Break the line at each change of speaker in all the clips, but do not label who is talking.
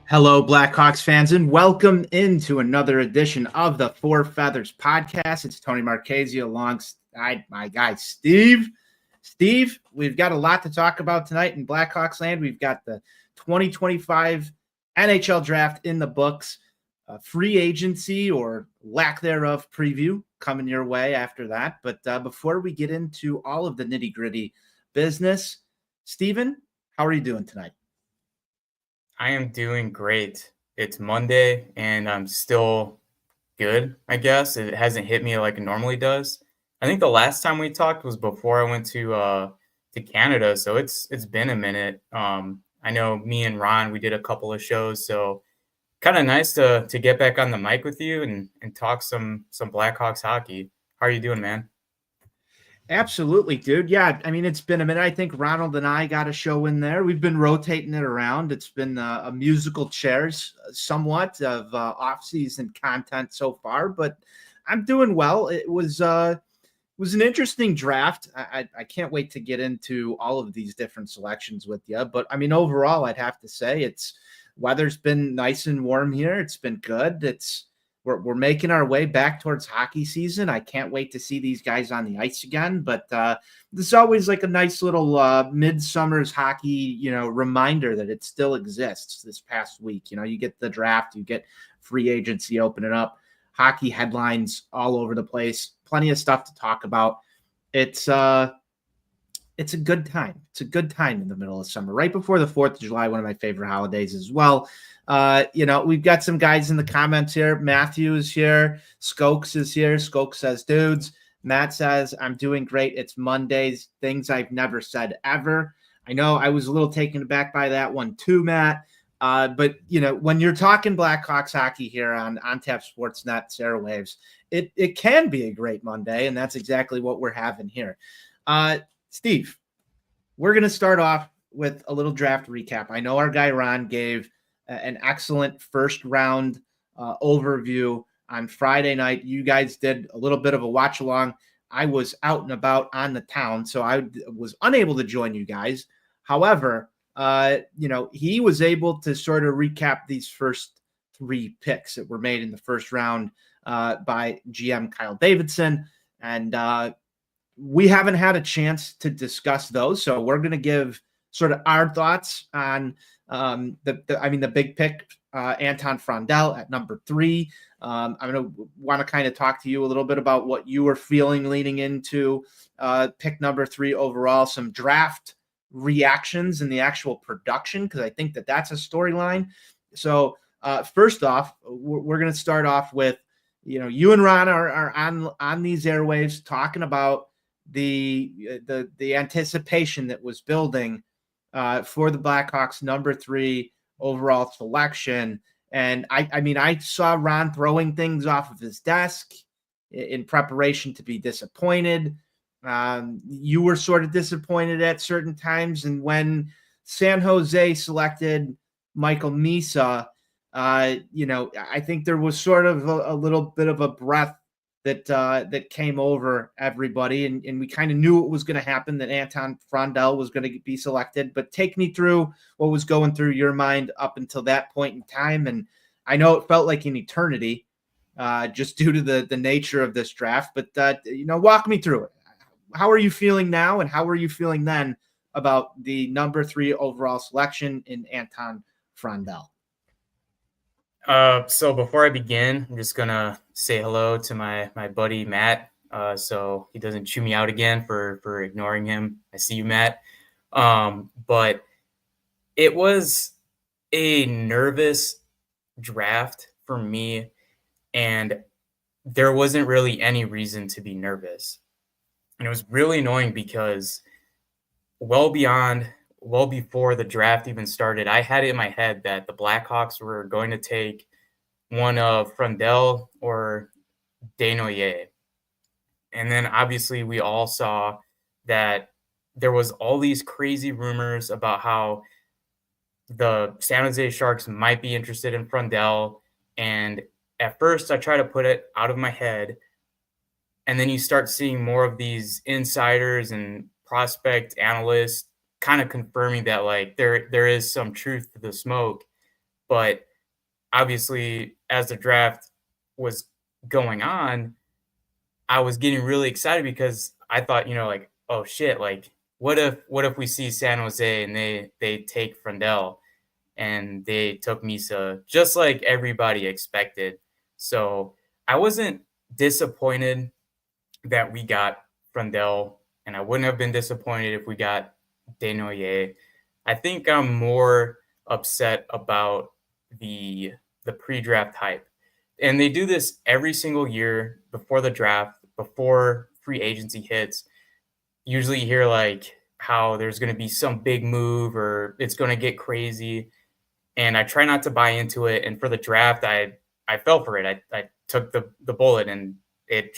Hello, Blackhawks fans, and welcome into another edition of the Four Feathers podcast. It's Tony Marchese alongside my guy, Steve. Steve, we've got a lot to talk about tonight in Blackhawks land. We've got the 2025 NHL draft in the books, free agency or lack thereof preview coming your way after that. But before we get into all of the nitty-gritty business, Steven, how are you doing tonight?
I am doing great. It's Monday and I'm still good, I guess. It hasn't hit me like it normally does. I think the last time we talked was before I went to Canada, so it's been a minute. I know me and Ron, we did a couple of shows, so kind of nice to get back on the mic with you and talk some Blackhawks hockey. How are you doing, man?
Absolutely, dude. Yeah, I mean, it's been a minute. I think Ronald and I got a show in there. We've been rotating it around. It's been a musical chairs somewhat of off-season content so far, but I'm doing well. It was an interesting draft. I can't wait to get into all of these different selections with you. But I mean, overall, I'd have to say weather's been nice and warm here. It's been good. We're making our way back towards hockey season. I can't wait to see these guys on the ice again. But this is always like a nice little midsummer's hockey, reminder that it still exists. This past week, you get the draft, you get free agency opening up, hockey headlines all over the place, plenty of stuff to talk about. It's a good time. It's a good time in the middle of summer, right before the 4th of July, one of my favorite holidays as well. We've got some guys in the comments here. Matthew is here. Skokes is here. Skokes says, dudes. Matt says, I'm doing great. It's Mondays. Things I've never said ever. I know I was a little taken aback by that one too, Matt. But, when you're talking Blackhawks hockey here on Tap Sportsnet's airwaves, it can be a great Monday, and that's exactly what we're having here. Steve, we're going to start off with a little draft recap. I know our guy Ron gave an excellent first round overview on Friday night. You guys did a little bit of a watch along. I was out and about on the town, so I was unable to join you guys. However, he was able to sort of recap these first 3 picks that were made in the first round by GM Kyle Davidson. And we haven't had a chance to discuss those. So we're going to give sort of our thoughts on the big pick, Anton Frondell at number 3. I'm going to want to kind of talk to you a little bit about what you were feeling leading into pick number 3 overall, some draft reactions and the actual production, because I think that's a storyline. So first off, we're going to start off with, you and Ron are on these airwaves talking about the anticipation that was building for the Blackhawks number 3 overall selection. And I saw Ron throwing things off of his desk in preparation to be disappointed. You were sort of disappointed at certain times. And when San Jose selected Michael Misa, I think there was sort of a little bit of a breath that came over everybody, and we kind of knew it was going to happen, that Anton Frondell was going to be selected. But take me through what was going through your mind up until that point in time. And I know it felt like an eternity, just due to the nature of this draft. But walk me through it. How are you feeling now, and how were you feeling then about the number 3 overall selection in Anton Frondell?
So before I begin, I'm just gonna say hello to my buddy Matt, so he doesn't chew me out again for ignoring him. I see you, Matt. But it was a nervous draft for me, and there wasn't really any reason to be nervous. And it was really annoying because well before the draft even started, I had it in my head that the Blackhawks were going to take one of Frondell or Desnoyers. And then obviously we all saw that there was all these crazy rumors about how the San Jose Sharks might be interested in Frondell. And at first I tried to put it out of my head. And then you start seeing more of these insiders and prospect analysts kind of confirming that, like, there is some truth to the smoke. But obviously, as the draft was going on, I was getting really excited because I thought, like, oh shit, like what if we see San Jose and they take Frondell and they took Misa just like everybody expected. So I wasn't disappointed that we got Frondell, and I wouldn't have been disappointed if we got Desnoyers. I think I'm more upset about the pre-draft hype. And they do this every single year before the draft, before free agency hits. Usually you hear like how there's going to be some big move or it's going to get crazy, and I try not to buy into it. And for the draft, I fell for it. I took the bullet, and it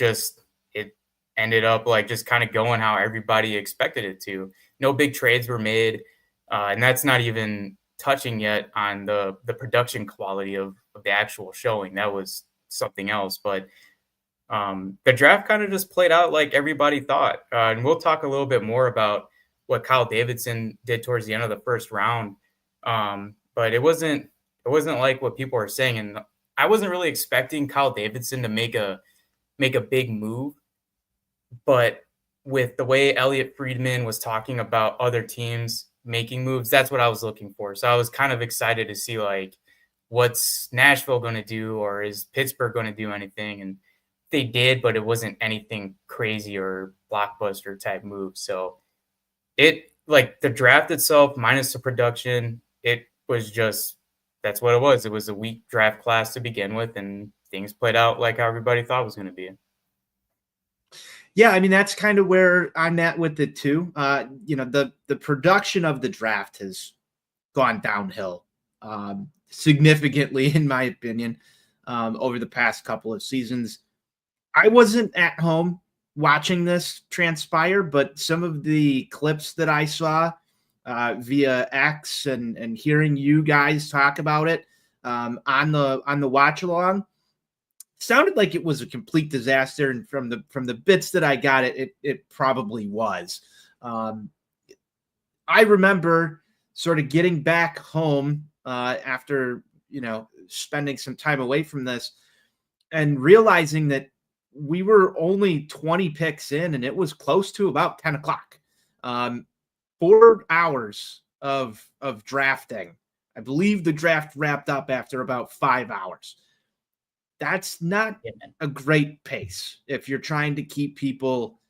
ended up like just kind of going how everybody expected it to. No big trades were made, and that's not even touching yet on the production quality of the actual showing. That was something else. But the draft kind of just played out like everybody thought. And we'll talk a little bit more about what Kyle Davidson did towards the end of the first round. But it wasn't like what people are saying. And I wasn't really expecting Kyle Davidson to make a big move. But with the way Elliot Friedman was talking about other teams making moves, that's what I was looking for. So I was kind of excited to see like what's Nashville going to do, or is Pittsburgh going to do anything? And they did, but it wasn't anything crazy or blockbuster type move. So it, like, the draft itself minus the production, it was just, that's what it was. It was a weak draft class to begin with, and things played out like how everybody thought it was going to be.
Yeah, I mean, that's kind of where I'm at with it too. The production of the draft has gone downhill significantly, in my opinion, over the past couple of seasons. I wasn't at home watching this transpire, but some of the clips that I saw via X and hearing you guys talk about it on the watch along sounded like it was a complete disaster. And from the bits that I got, it probably was. I remember sort of getting back home after spending some time away from this and realizing that we were only 20 picks in, and it was close to about 10 o'clock. 4 hours of drafting. I believe the draft wrapped up after about 5 hours. That's not a great pace if you're trying to keep people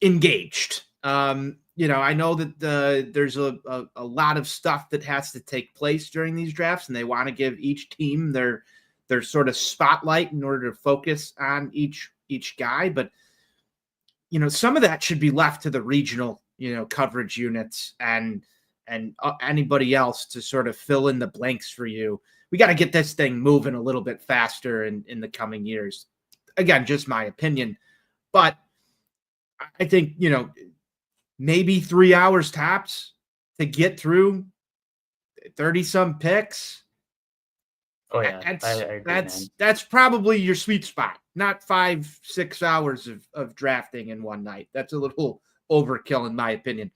engaged. I know that there's a lot of stuff that has to take place during these drafts, and they want to give each team their sort of spotlight in order to focus on each guy. But, some of that should be left to the regional, coverage units and anybody else to sort of fill in the blanks for you. We got to get this thing moving a little bit faster in the coming years. Again, just my opinion, but I think, maybe 3 hours tops to get through 30 some picks.
Oh yeah, I agree,
that's probably your sweet spot, not 5-6 hours of drafting in one night. That's a little overkill in my opinion.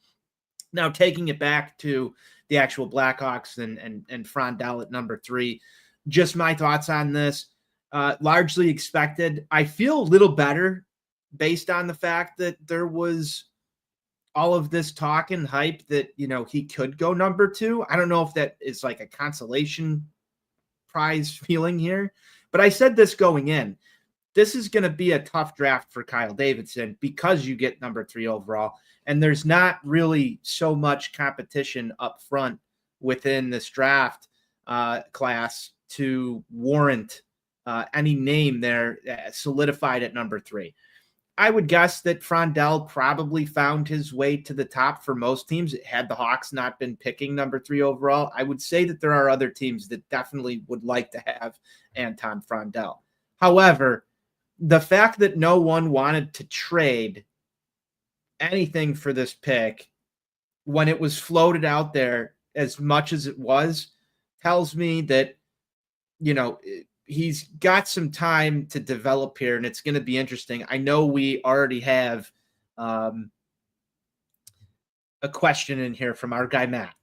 Now, taking it back to the actual Blackhawks and Frondell at number 3, just my thoughts on this. Largely expected. I feel a little better based on the fact that there was all of this talk and hype that, he could go number 2. I don't know if that is like a consolation prize feeling here, but I said this going in. This is going to be a tough draft for Kyle Davidson because you get number 3 overall, and there's not really so much competition up front within this draft class to warrant any name there solidified at number 3. I would guess that Frondell probably found his way to the top for most teams. Had the Hawks not been picking number 3 overall, I would say that there are other teams that definitely would like to have Anton Frondell. However, the fact that no one wanted to trade anything for this pick when it was floated out there as much as it was tells me that, he's got some time to develop here, and it's going to be interesting. I know we already have a question in here from our guy, Matt.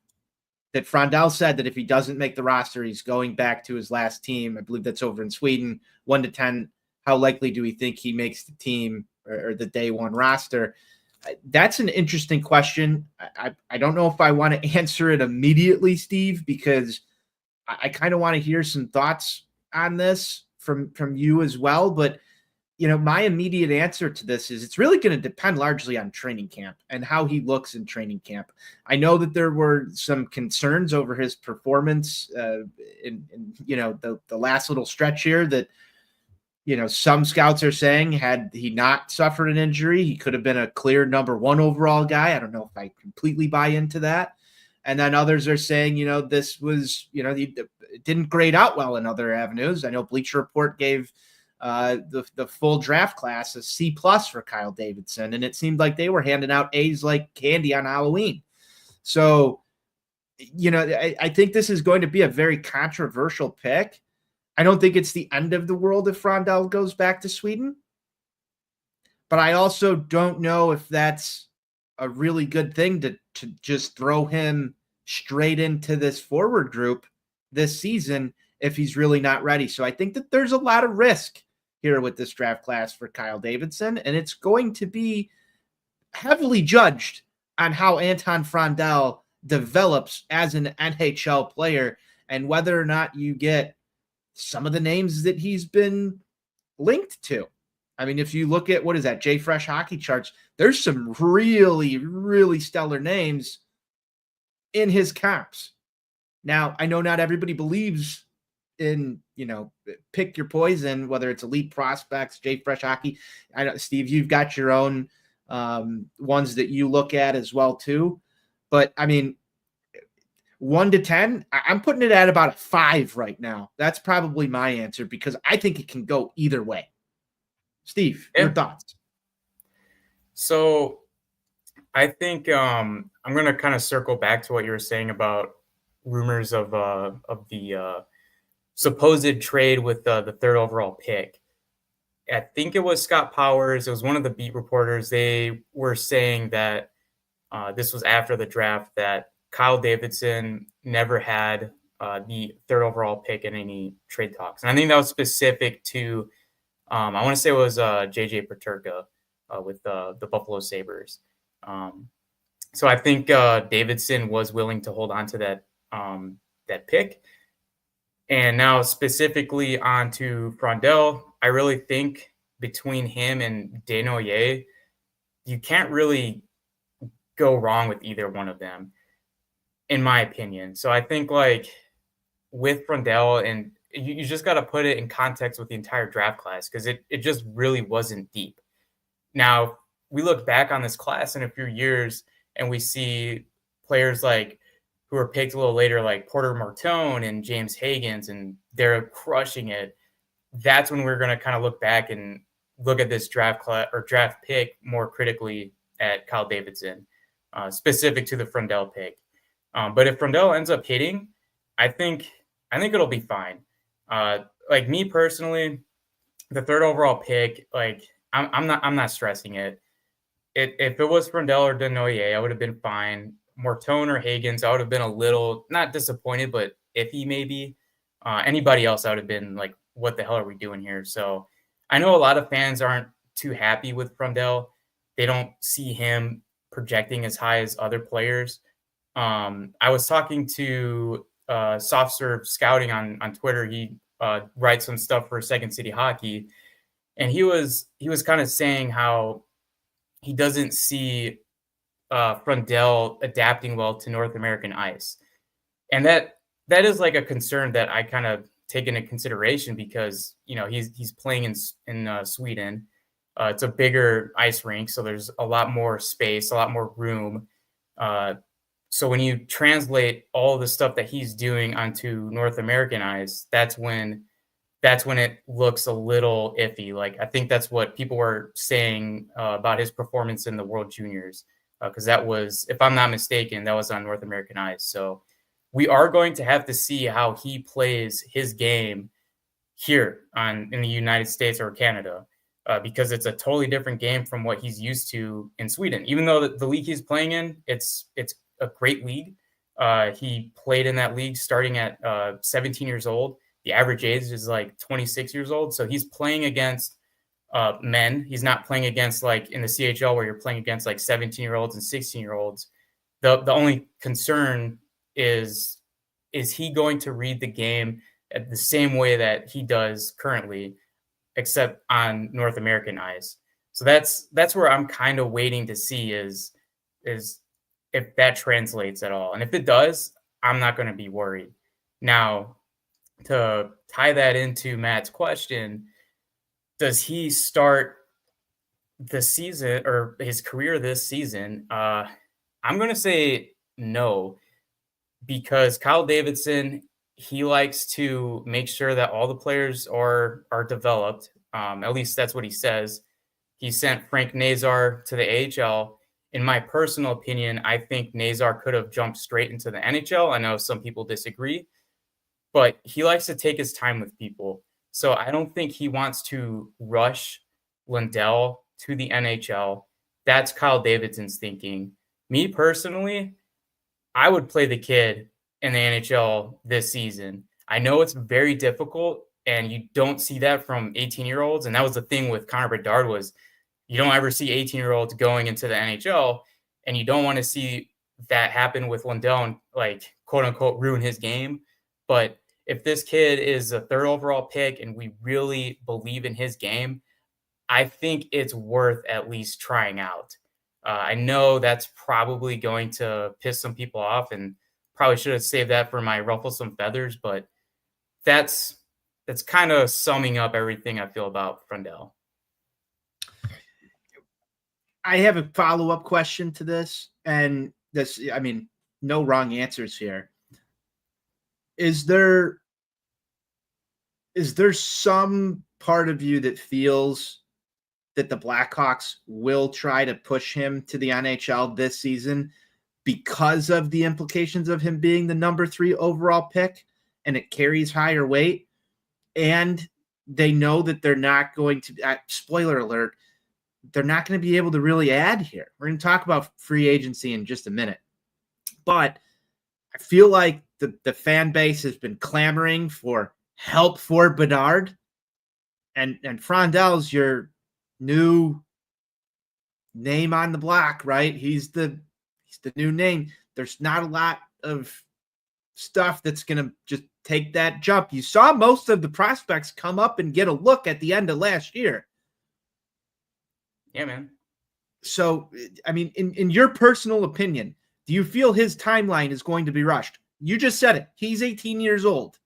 that Frondell said that if he doesn't make the roster, he's going back to his last team. I believe that's over in Sweden. 1 to 10, how likely do we think he makes the team or the day one roster? That's an interesting question. I don't know if I want to answer it immediately, Steve, because I kind of want to hear some thoughts on this from you as well. But, my immediate answer to this is it's really going to depend largely on training camp and how he looks in training camp. I know that there were some concerns over his performance in the last little stretch here that, some scouts are saying had he not suffered an injury, he could have been a clear number 1 overall guy. I don't know if I completely buy into that. And then others are saying, this was, it didn't grade out well in other avenues. I know Bleacher Report gave the full draft class a C+ for Kyle Davidson, and it seemed like they were handing out A's like candy on Halloween. So, I think this is going to be a very controversial pick. I don't think it's the end of the world if Frondell goes back to Sweden, but I also don't know if that's a really good thing to just throw him straight into this forward group this season if he's really not ready. So I think that there's a lot of risk here with this draft class for Kyle Davidson, and it's going to be heavily judged on how Anton Frondell develops as an NHL player and whether or not you get some of the names that he's been linked to. I mean, if you look at, what is that, JFresh Hockey Charts, there's some really, really stellar names in his comps. Now, I know not everybody believes in, pick your poison, whether it's elite prospects, JFresh Hockey. I know, Steve, you've got your own ones that you look at as well, too. But, I mean, 1 to 10, I'm putting it at about a 5 right now. That's probably my answer because I think it can go either way. Steve, your thoughts?
So I think I'm going to kind of circle back to what you were saying about rumors of the supposed trade with the 3rd overall pick. I think it was Scott Powers. It was one of the beat reporters. They were saying that this was after the draft, that Kyle Davidson never had the 3rd overall pick in any trade talks. And I think that was specific to, I want to say it was JJ Peterka with the Buffalo Sabres. So I think Davidson was willing to hold on to that pick. And now specifically on to Frondell, I really think between him and Desnoyers, you can't really go wrong with either one of them, in my opinion. So I think with Frondell, and you just got to put it in context with the entire draft class because it just really wasn't deep. Now, we look back on this class in a few years and we see players who are picked a little later, like Porter Martone and James Higgins, and they're crushing it. That's when we're going to kind of look back and look at this draft class or draft pick more critically at Kyle Davidson, specific to the Frondell pick. But if Frondell ends up hitting, I think it'll be fine. Me personally, the 3rd overall pick, I'm not stressing it. If it was Frondell or Desnoyers, I would have been fine. Martone or Higgins, I would have been a little not disappointed, but iffy maybe. Anybody else, I would have been like, what the hell are we doing here? So I know a lot of fans aren't too happy with Frondell. They don't see him projecting as high as other players. I was talking to Soft Serve Scouting on Twitter. He writes some stuff for Second City Hockey, and he was kind of saying how he doesn't see Frondell adapting well to North American ice, and that is like a concern that I kind of take into consideration because he's playing in Sweden. It's a bigger ice rink, so there's a lot more space, a lot more room. So when you translate all the stuff that he's doing onto North American ice, that's when it looks a little iffy. I think that's what people were saying about his performance in the World Juniors, because that was, if I'm not mistaken, that was on North American ice. So we are going to have to see how he plays his game here in the United States or Canada, because it's a totally different game from what he's used to in Sweden. Even though the league he's playing in, it's a great league. He played in that league starting at 17 years old. The average age is like 26 years old. So he's playing against men. He's not playing against like in the CHL where you're playing against like 17-year-olds and 16-year-olds. The only concern is he going to read the game at the same way that he does currently, except on North American ice? So that's where I'm kind of waiting to see is if that translates at all. And if it does, I'm not going to be worried. Now, to tie that into Matt's question, does he start the season or his career this season? I'm going to say no, because Kyle Davidson, he likes to make sure that all the players are developed. At least that's what he says. He sent Frank Nazar to the AHL. In my personal opinion, I think Nazar could have jumped straight into the NHL. I know some people disagree, but he likes to take his time with people. So I don't think he wants to rush Lundell to the NHL. That's Kyle Davidson's thinking. Me personally, I would play the kid in the NHL this season. I know it's very difficult, and you don't see that from 18-year-olds. And that was the thing with Connor Bedard was you don't ever see 18-year-olds going into the NHL, and you don't want to see that happen with Lundell and like quote unquote ruin his game. But if this kid is a third overall pick and we really believe in his game, I think it's worth at least trying out. I know that's probably going to piss some people off, and probably should have saved that for my ruffle some feathers, but that's kind of summing up everything I feel about Frondell.
I have a follow-up question to this, and this, I mean, no wrong answers here. Is there some part of you that feels that the Blackhawks will try to push him to the NHL this season because of the implications of him being the number 3 overall pick and it carries higher weight? And they know that they're not going to, spoiler alert, they're not going to be able to really add here. We're going to talk about free agency in just a minute. But I feel like the fan base has been clamoring for help for Bedard. And Frondell's your new name on the block, right? He's the new name. There's not a lot of stuff that's going to just take that jump. You saw most of the prospects come up and get a look at the end of last year.
Yeah, man.
So, I mean, in your personal opinion, do you feel his timeline is going to be rushed? You just said it. He's 18 years old.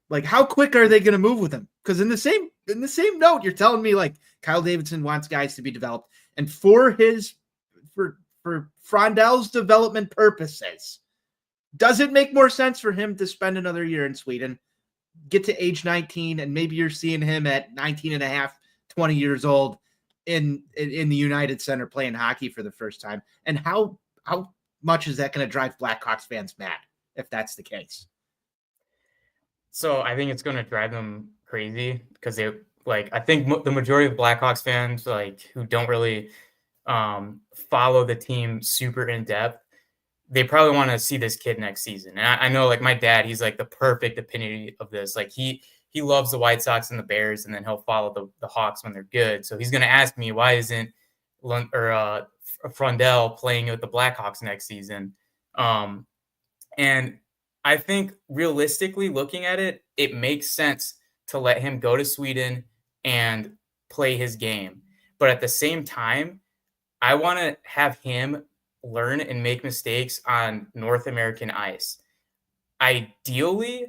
Like, how quick are they going to move with him? Because in the same note, you're telling me like Kyle Davidson wants guys to be developed, and for Frondell's development purposes, does it make more sense for him to spend another year in Sweden, get to age 19, and maybe you're seeing him at 19 and a half, 20 years old in the United Center playing hockey for the first time? And how much is that going to drive Blackhawks fans mad if that's the case?
So I think it's going to drive them crazy because they I think the majority of Blackhawks fans who don't really follow the team super in depth, they probably want to see this kid next season. And I know my dad, he's the perfect epitome of this. He loves the White Sox and the Bears, and then he'll follow the Hawks when they're good. So he's going to ask me, why isn't Frondell playing with the Blackhawks next season? And I think realistically looking at it, it makes sense to let him go to Sweden and play his game. But at the same time, I want to have him learn and make mistakes on North American ice. Ideally,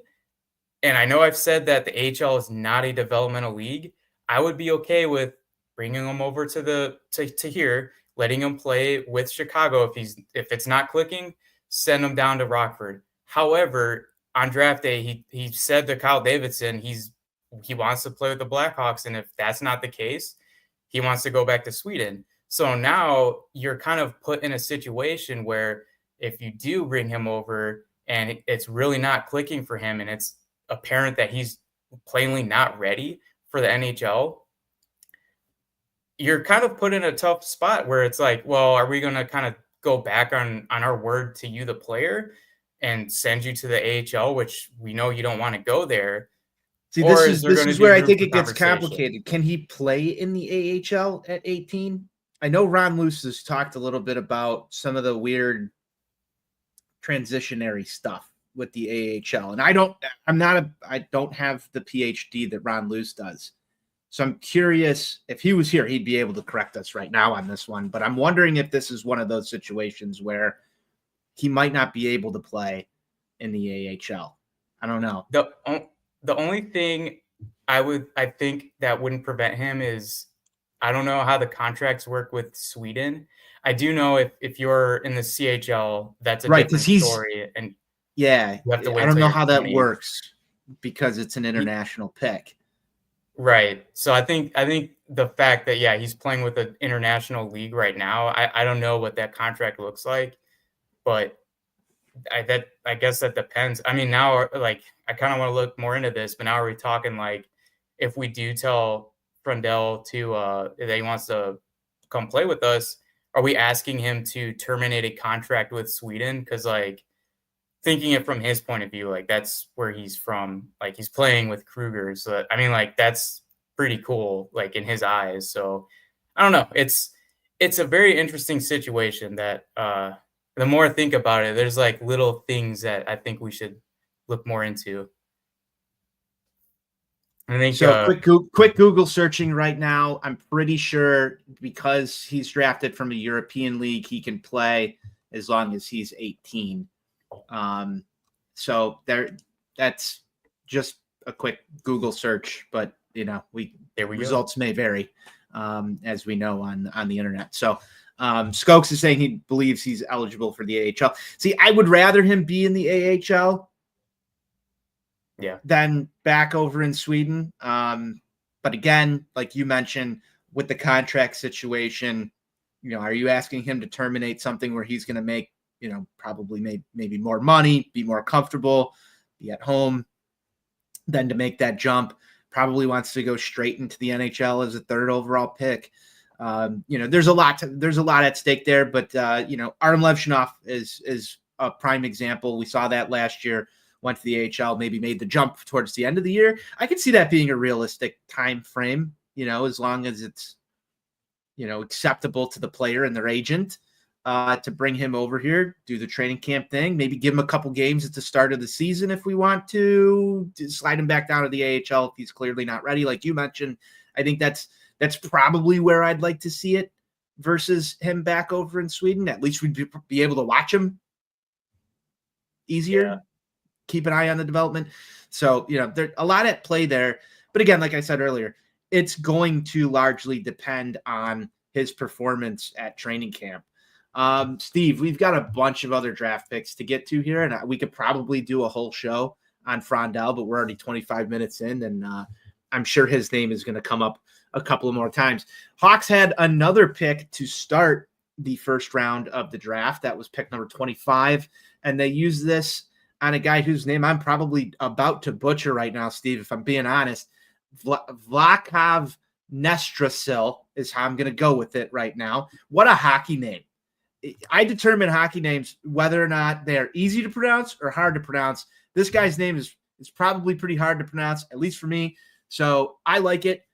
and I know I've said that the AHL is not a developmental league, I would be okay with bringing him over to here, letting him play with Chicago. If it's not clicking, send him down to Rockford. However, on draft day, he said to Kyle Davidson he wants to play with the Blackhawks, and if that's not the case, he wants to go back to Sweden. So now you're kind of put in a situation where if you do bring him over and it's really not clicking for him, and it's apparent that he's plainly not ready for the NHL, you're kind of put in a tough spot where it's well, are we going to kind of go back on our word to you, the player, and send you to the AHL, which we know you don't want to go there?
See,
Or
this
is there going to
is
be
where I
room
think
for
it gets
conversation?
complicated. Can he play in the AHL at 18? I know Ron Luce has talked a little bit about some of the weird transitionary stuff with the AHL. And I don't have the PhD that Ron Luce does. So I'm curious, if he was here, he'd be able to correct us right now on this one. But I'm wondering if this is one of those situations where he might not be able to play in the AHL. I don't know.
The only thing I think that wouldn't prevent him is, I don't know how the contracts work with Sweden. I do know if you're in the CHL, that's a
Right, because
different
he's
story, and
yeah.
you have to
I
wait
don't
till
know
you're
how that
20.
works because it's an international pick.
Right. So I think the fact that he's playing with an international league right now, I don't know what that contract looks like, but I guess that depends. I mean, now like I kind of want to look more into this, but now are we talking like if we do tell Frondell that he wants to come play with us, are we asking him to terminate a contract with Sweden? Because like thinking it from his point of view, like that's where he's from. Like he's playing with Kruger, so I mean, like that's pretty cool, like in his eyes. So I don't know. It's a very interesting situation that the more I think about it, there's like little things that I think we should look more into. I think
So quick Google searching right now. I'm pretty sure because he's drafted from a European league, he can play as long as he's 18. So that's just a quick Google search, but results may vary, as we know on the internet. So Skokes is saying he believes he's eligible for the AHL. See, I would rather him be in the AHL than back over in Sweden. But again, like you mentioned, with the contract situation, are you asking him to terminate something where he's going to make, probably maybe more money, be more comfortable, be at home, than to make that jump? Probably wants to go straight into the NHL as a third overall pick. There's a lot at stake there, but Artem Levshinov is a prime example. We saw that last year. Went to the AHL, maybe made the jump towards the end of the year. I could see that being a realistic time frame, as long as it's, acceptable to the player and their agent, to bring him over here, do the training camp thing, maybe give him a couple games at the start of the season if we want to slide him back down to the AHL if he's clearly not ready. Like you mentioned, I think that's probably where I'd like to see it versus him back over in Sweden. At least we'd be able to watch him easier. Yeah. Keep an eye on the development. So, there's a lot at play there. But again, like I said earlier, it's going to largely depend on his performance at training camp. Steve, we've got a bunch of other draft picks to get to here, and we could probably do a whole show on Frondell, but we're already 25 minutes in, and I'm sure his name is going to come up a couple of more times. Hawks had another pick to start the first round of the draft. That was pick number 25, and they used this on a guy whose name I'm probably about to butcher right now, Steve, if I'm being honest. Vaclav Nestrasil is how I'm going to go with it right now. What a hockey name. I determine hockey names whether or not they're easy to pronounce or hard to pronounce. This guy's name is probably pretty hard to pronounce, at least for me. So I like it.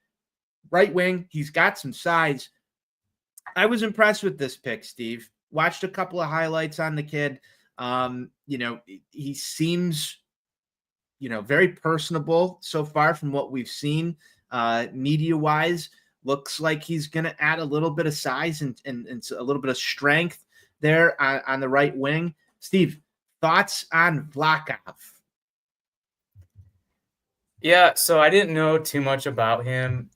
Right wing, he's got some size. I was impressed with this pick, Steve. Watched a couple of highlights on the kid. He seems, very personable so far from what we've seen, media-wise. Looks like he's going to add a little bit of size and a little bit of strength there on the right wing. Steve, thoughts on Vaclav?
Yeah, so I didn't know too much about him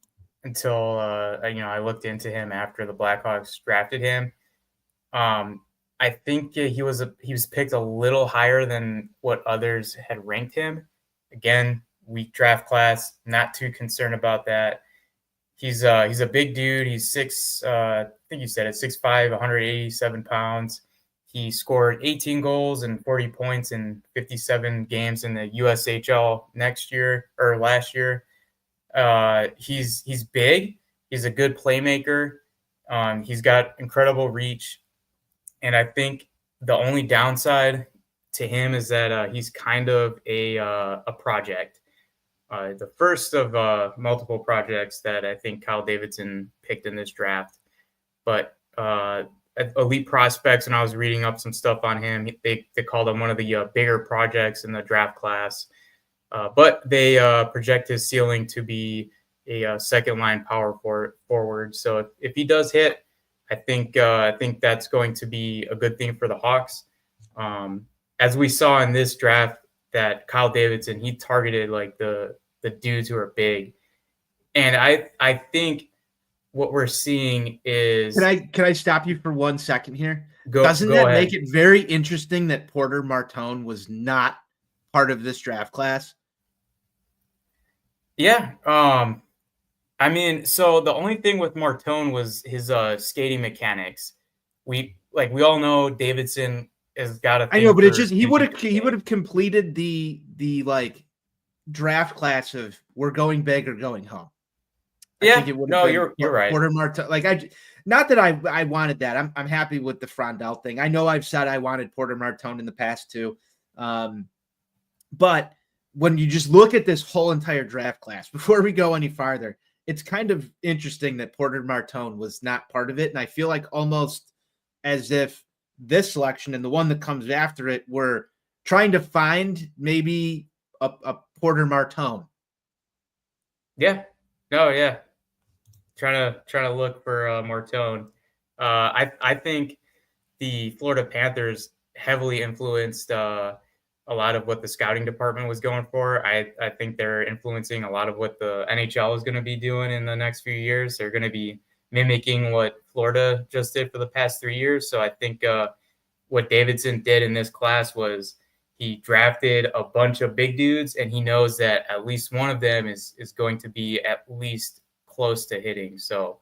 until I looked into him after the Blackhawks drafted him. I think he was picked a little higher than what others had ranked him. Again, weak draft class, not too concerned about that. He's a big dude. He's I think you said it, 6'5", 187 pounds. He scored 18 goals and 40 points in 57 games in the USHL last year. He's big. He's a good playmaker. He's got incredible reach. And I think the only downside to him is that he's kind of a project. The first of multiple projects that I think Kyle Davidson picked in this draft. But elite prospects, when I was reading up some stuff on him, they called him one of the bigger projects in the draft class. But they project his ceiling to be a second line power forward. So if he does hit, I think that's going to be a good thing for the Hawks. As we saw in this draft, that Kyle Davidson, he targeted like the dudes who are big, and I think what we're seeing is.
Can I stop you for 1 second here?
Doesn't
that
ahead.
make it very interesting that Porter Martone was not part of this draft class?
Yeah. I mean, so the only thing with Martone was his skating mechanics. We all know Davidson has got a thing.
I know, but it's just he would have completed the like draft class of we're going big or going home.
I think it would have been you're right.
Porter Martone, like not that I wanted that. I'm happy with the Frondell thing. I know I've said I wanted Porter Martone in the past too. But when you just look at this whole entire draft class, before we go any farther, it's kind of interesting that Porter Martone was not part of it. And I feel like almost as if this selection and the one that comes after it were trying to find maybe a Porter Martone.
Yeah. No, yeah. Trying to look for Martone. I think the Florida Panthers heavily influenced a lot of what the scouting department was going for. I think they're influencing a lot of what the NHL is going to be doing in the next few years. They're going to be mimicking what Florida just did for the past 3 years. So I think what Davidson did in this class was he drafted a bunch of big dudes, and he knows that at least one of them is going to be at least close to hitting. So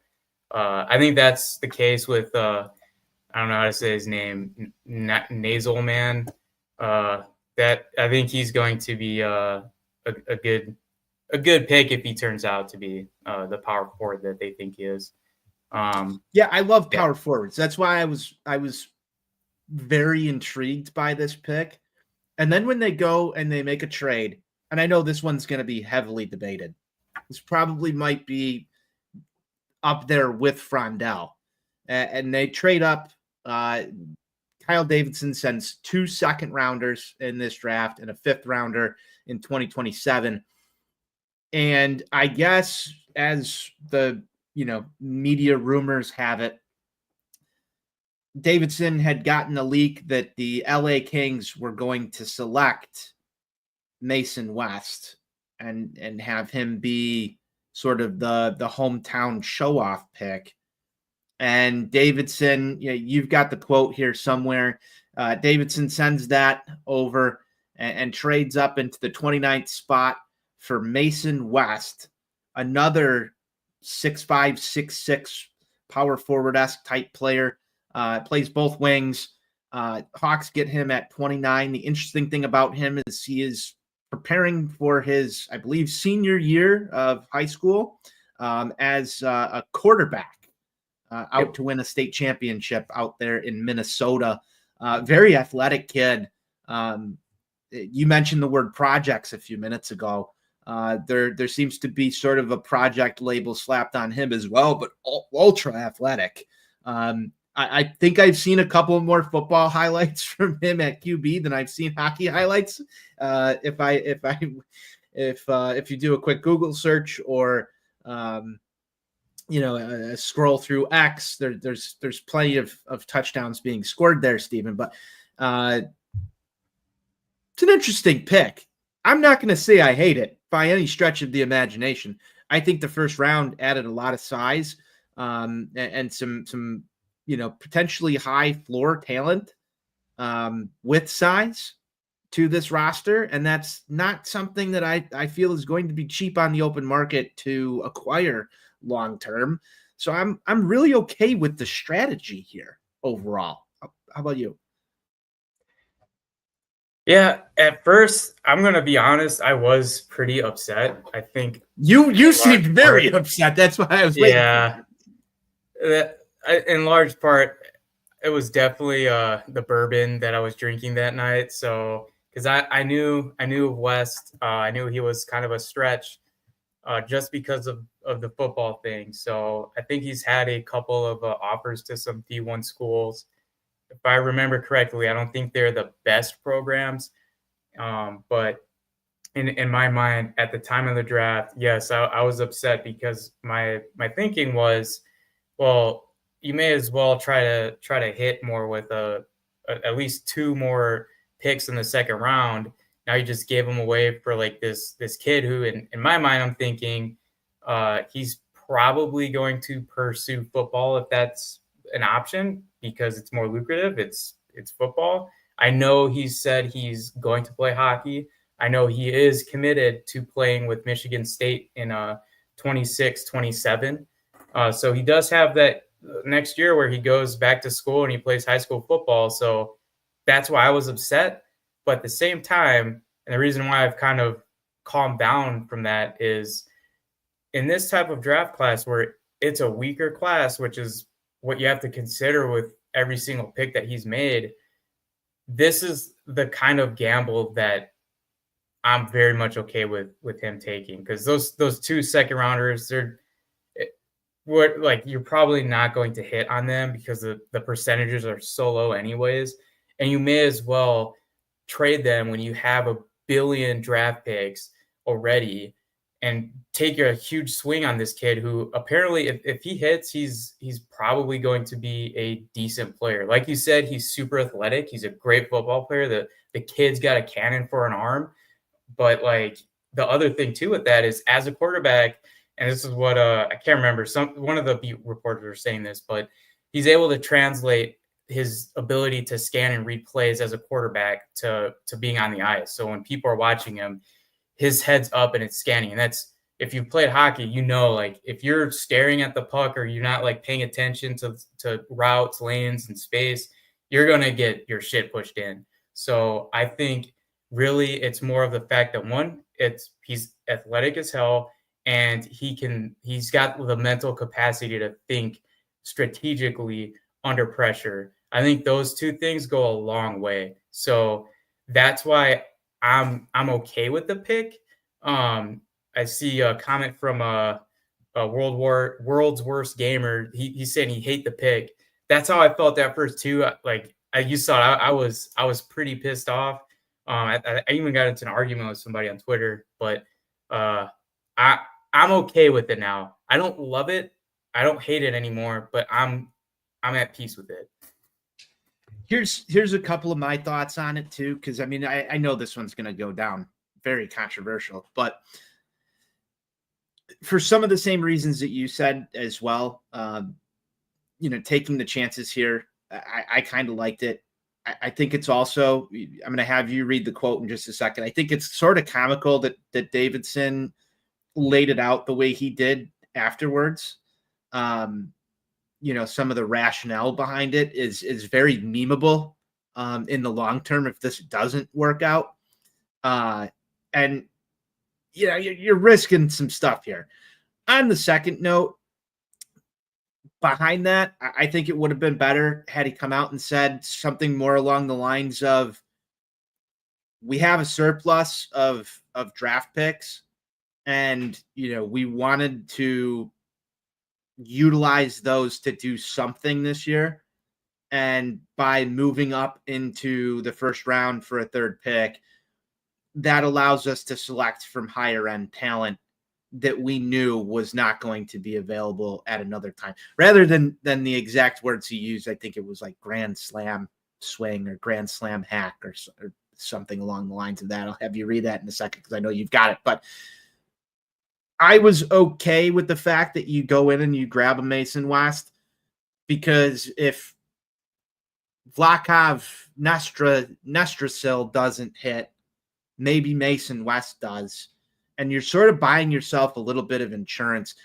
I think that's the case with I don't know how to say his name, Nasal Man. That I think he's going to be a good pick if he turns out to be the power forward that they think he is.
Yeah, I love power forwards. That's why I was very intrigued by this pick. And then when they go and they make a trade, and I know this one's going to be heavily debated. This probably might be up there with Frondell. And they trade up. Kyle Davidson sends 2 second-rounders in this draft and a 5th-rounder in 2027. And I guess as the media rumors have it, Davidson had gotten a leak that the LA Kings were going to select Mason West and have him be sort of the hometown show-off pick. And Davidson, you've got the quote here somewhere. Davidson sends that over and trades up into the 29th spot for Mason West, another 6'5", 6'6", power forward-esque type player. Plays both wings. Hawks get him at 29. The interesting thing about him is he is preparing for his, I believe, senior year of high school as a quarterback. Out to win a state championship out there in Minnesota. Very athletic kid. You mentioned the word projects a few minutes ago. There seems to be sort of a project label slapped on him as well, but ultra athletic. I think I've seen a couple more football highlights from him at QB than I've seen hockey highlights. If you do a quick Google search or scroll through X, there's plenty of touchdowns being scored there, Stephen. But it's an interesting pick. I'm not going to say I hate it by any stretch of the imagination. I think the first round added a lot of size and some potentially high floor talent with size to this roster. And that's not something that I feel is going to be cheap on the open market to acquire long-term. So I'm really okay with the strategy here overall. How about you?
Yeah, at first, I'm going to be honest, I was pretty upset. I think
you seemed very upset. That's why I was waiting.
Yeah. In large part, it was definitely the bourbon that I was drinking that night. So because I knew of West, I knew he was kind of a stretch just because of the football thing. So I think he's had a couple of offers to some D1 schools. If I remember correctly, I don't think they're the best programs, but in my mind at the time of the draft, yes, I was upset because my thinking was, well, you may as well try to hit more with at least 2 more picks in the second round. Now you just gave him away for like this kid who, in my mind, I'm thinking he's probably going to pursue football if that's an option because it's more lucrative. It's football. I know he said he's going to play hockey. I know he is committed to playing with Michigan State in 26, 27. So he does have that next year where he goes back to school and he plays high school football. So that's why I was upset. But at the same time, and the reason why I've kind of calmed down from that is in this type of draft class where it's a weaker class, which is what you have to consider with every single pick that he's made, this is the kind of gamble that I'm very much okay with him taking, because those 2 second rounders, they're what, like, you're probably not going to hit on them because the percentages are so low anyways, and you may as well trade them when you have a billion draft picks already and take a huge swing on this kid who apparently if he hits, he's probably going to be a decent player. Like you said, he's super athletic. He's a great football player. The kid's got a cannon for an arm. But like the other thing too with that is as a quarterback, and this is what I can't remember, one of the beat reporters were saying this, but he's able to translate his ability to scan and read plays as a quarterback to being on the ice. So when people are watching him, his head's up and it's scanning. And that's, if you've played hockey, you know, like if you're staring at the puck or you're not like paying attention to routes, lanes, and space, you're going to get your shit pushed in. So I think really it's more of the fact that one, he's athletic as hell, and he's got the mental capacity to think strategically under pressure. I think those 2 things go a long way. So that's why I'm okay with the pick. I see a comment from a world's worst gamer. He's saying he hate the pick. That's how I felt at first too. Like you saw, I was pretty pissed off. I even got into an argument with somebody on Twitter, but I'm okay with it now. I don't love it. I don't hate it anymore, but I'm at peace with it.
Here's a couple of my thoughts on it too, because I mean I know this one's going to go down very controversial, but for some of the same reasons that you said as well, taking the chances here, I kind of liked it. I think it's also, I'm going to have you read the quote in just a second. I think it's sort of comical that Davidson laid it out the way he did afterwards. Some of the rationale behind it is very memeable in the long term if this doesn't work out. And you're risking some stuff here. On the second note, behind that, I think it would have been better had he come out and said something more along the lines of, we have a surplus of draft picks, and we wanted to utilize those to do something this year, and by moving up into the first round for a 3rd pick, that allows us to select from higher end talent that we knew was not going to be available at another time, rather than the exact words he used. I think it was like grand slam swing or grand slam hack or something along the lines of that. I'll have you read that in a second because I know you've got it. But I was okay with the fact that you go in and you grab a Mason West, because if Vaclav Nestrasil doesn't hit, maybe Mason West does. And you're sort of buying yourself a little bit of insurance.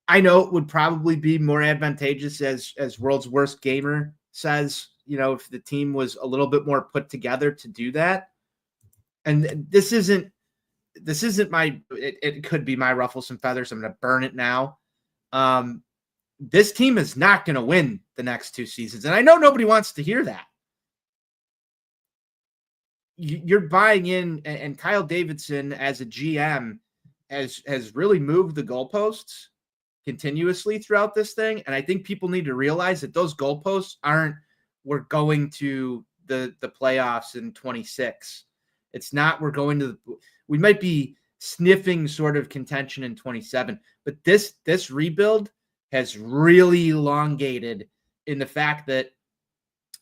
I know it would probably be more advantageous, as World's Worst Gamer says, if the team was a little bit more put together to do that. And this isn't it could be my ruffle some feathers. I'm going to burn it now. this team is not going to win the next 2 seasons. And I know nobody wants to hear that. You're buying in, and Kyle Davidson as a GM has really moved the goalposts continuously throughout this thing. And I think people need to realize that those goalposts aren't, we're going to the playoffs in 26. It's not, we're going to, we might be sniffing sort of contention in 27, but this rebuild has really elongated in the fact that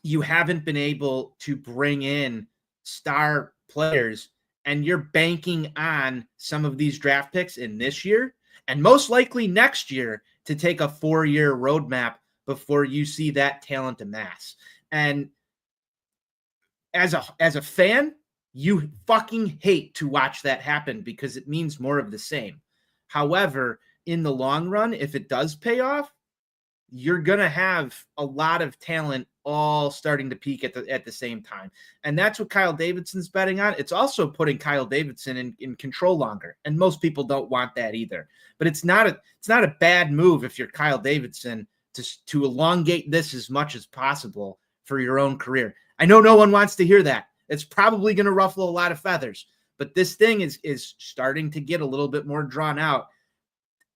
you haven't been able to bring in star players, and you're banking on some of these draft picks in this year and most likely next year to take a 4-year roadmap before you see that talent amass. And as a fan, you fucking hate to watch that happen because it means more of the same. However, in the long run, if it does pay off, you're going to have a lot of talent all starting to peak at the same time. And that's what Kyle Davidson's betting on. It's also putting Kyle Davidson in control longer. And most people don't want that either. But it's not a bad move if you're Kyle Davidson to elongate this as much as possible for your own career. I know no one wants to hear that. It's probably going to ruffle a lot of feathers. But this thing is starting to get a little bit more drawn out.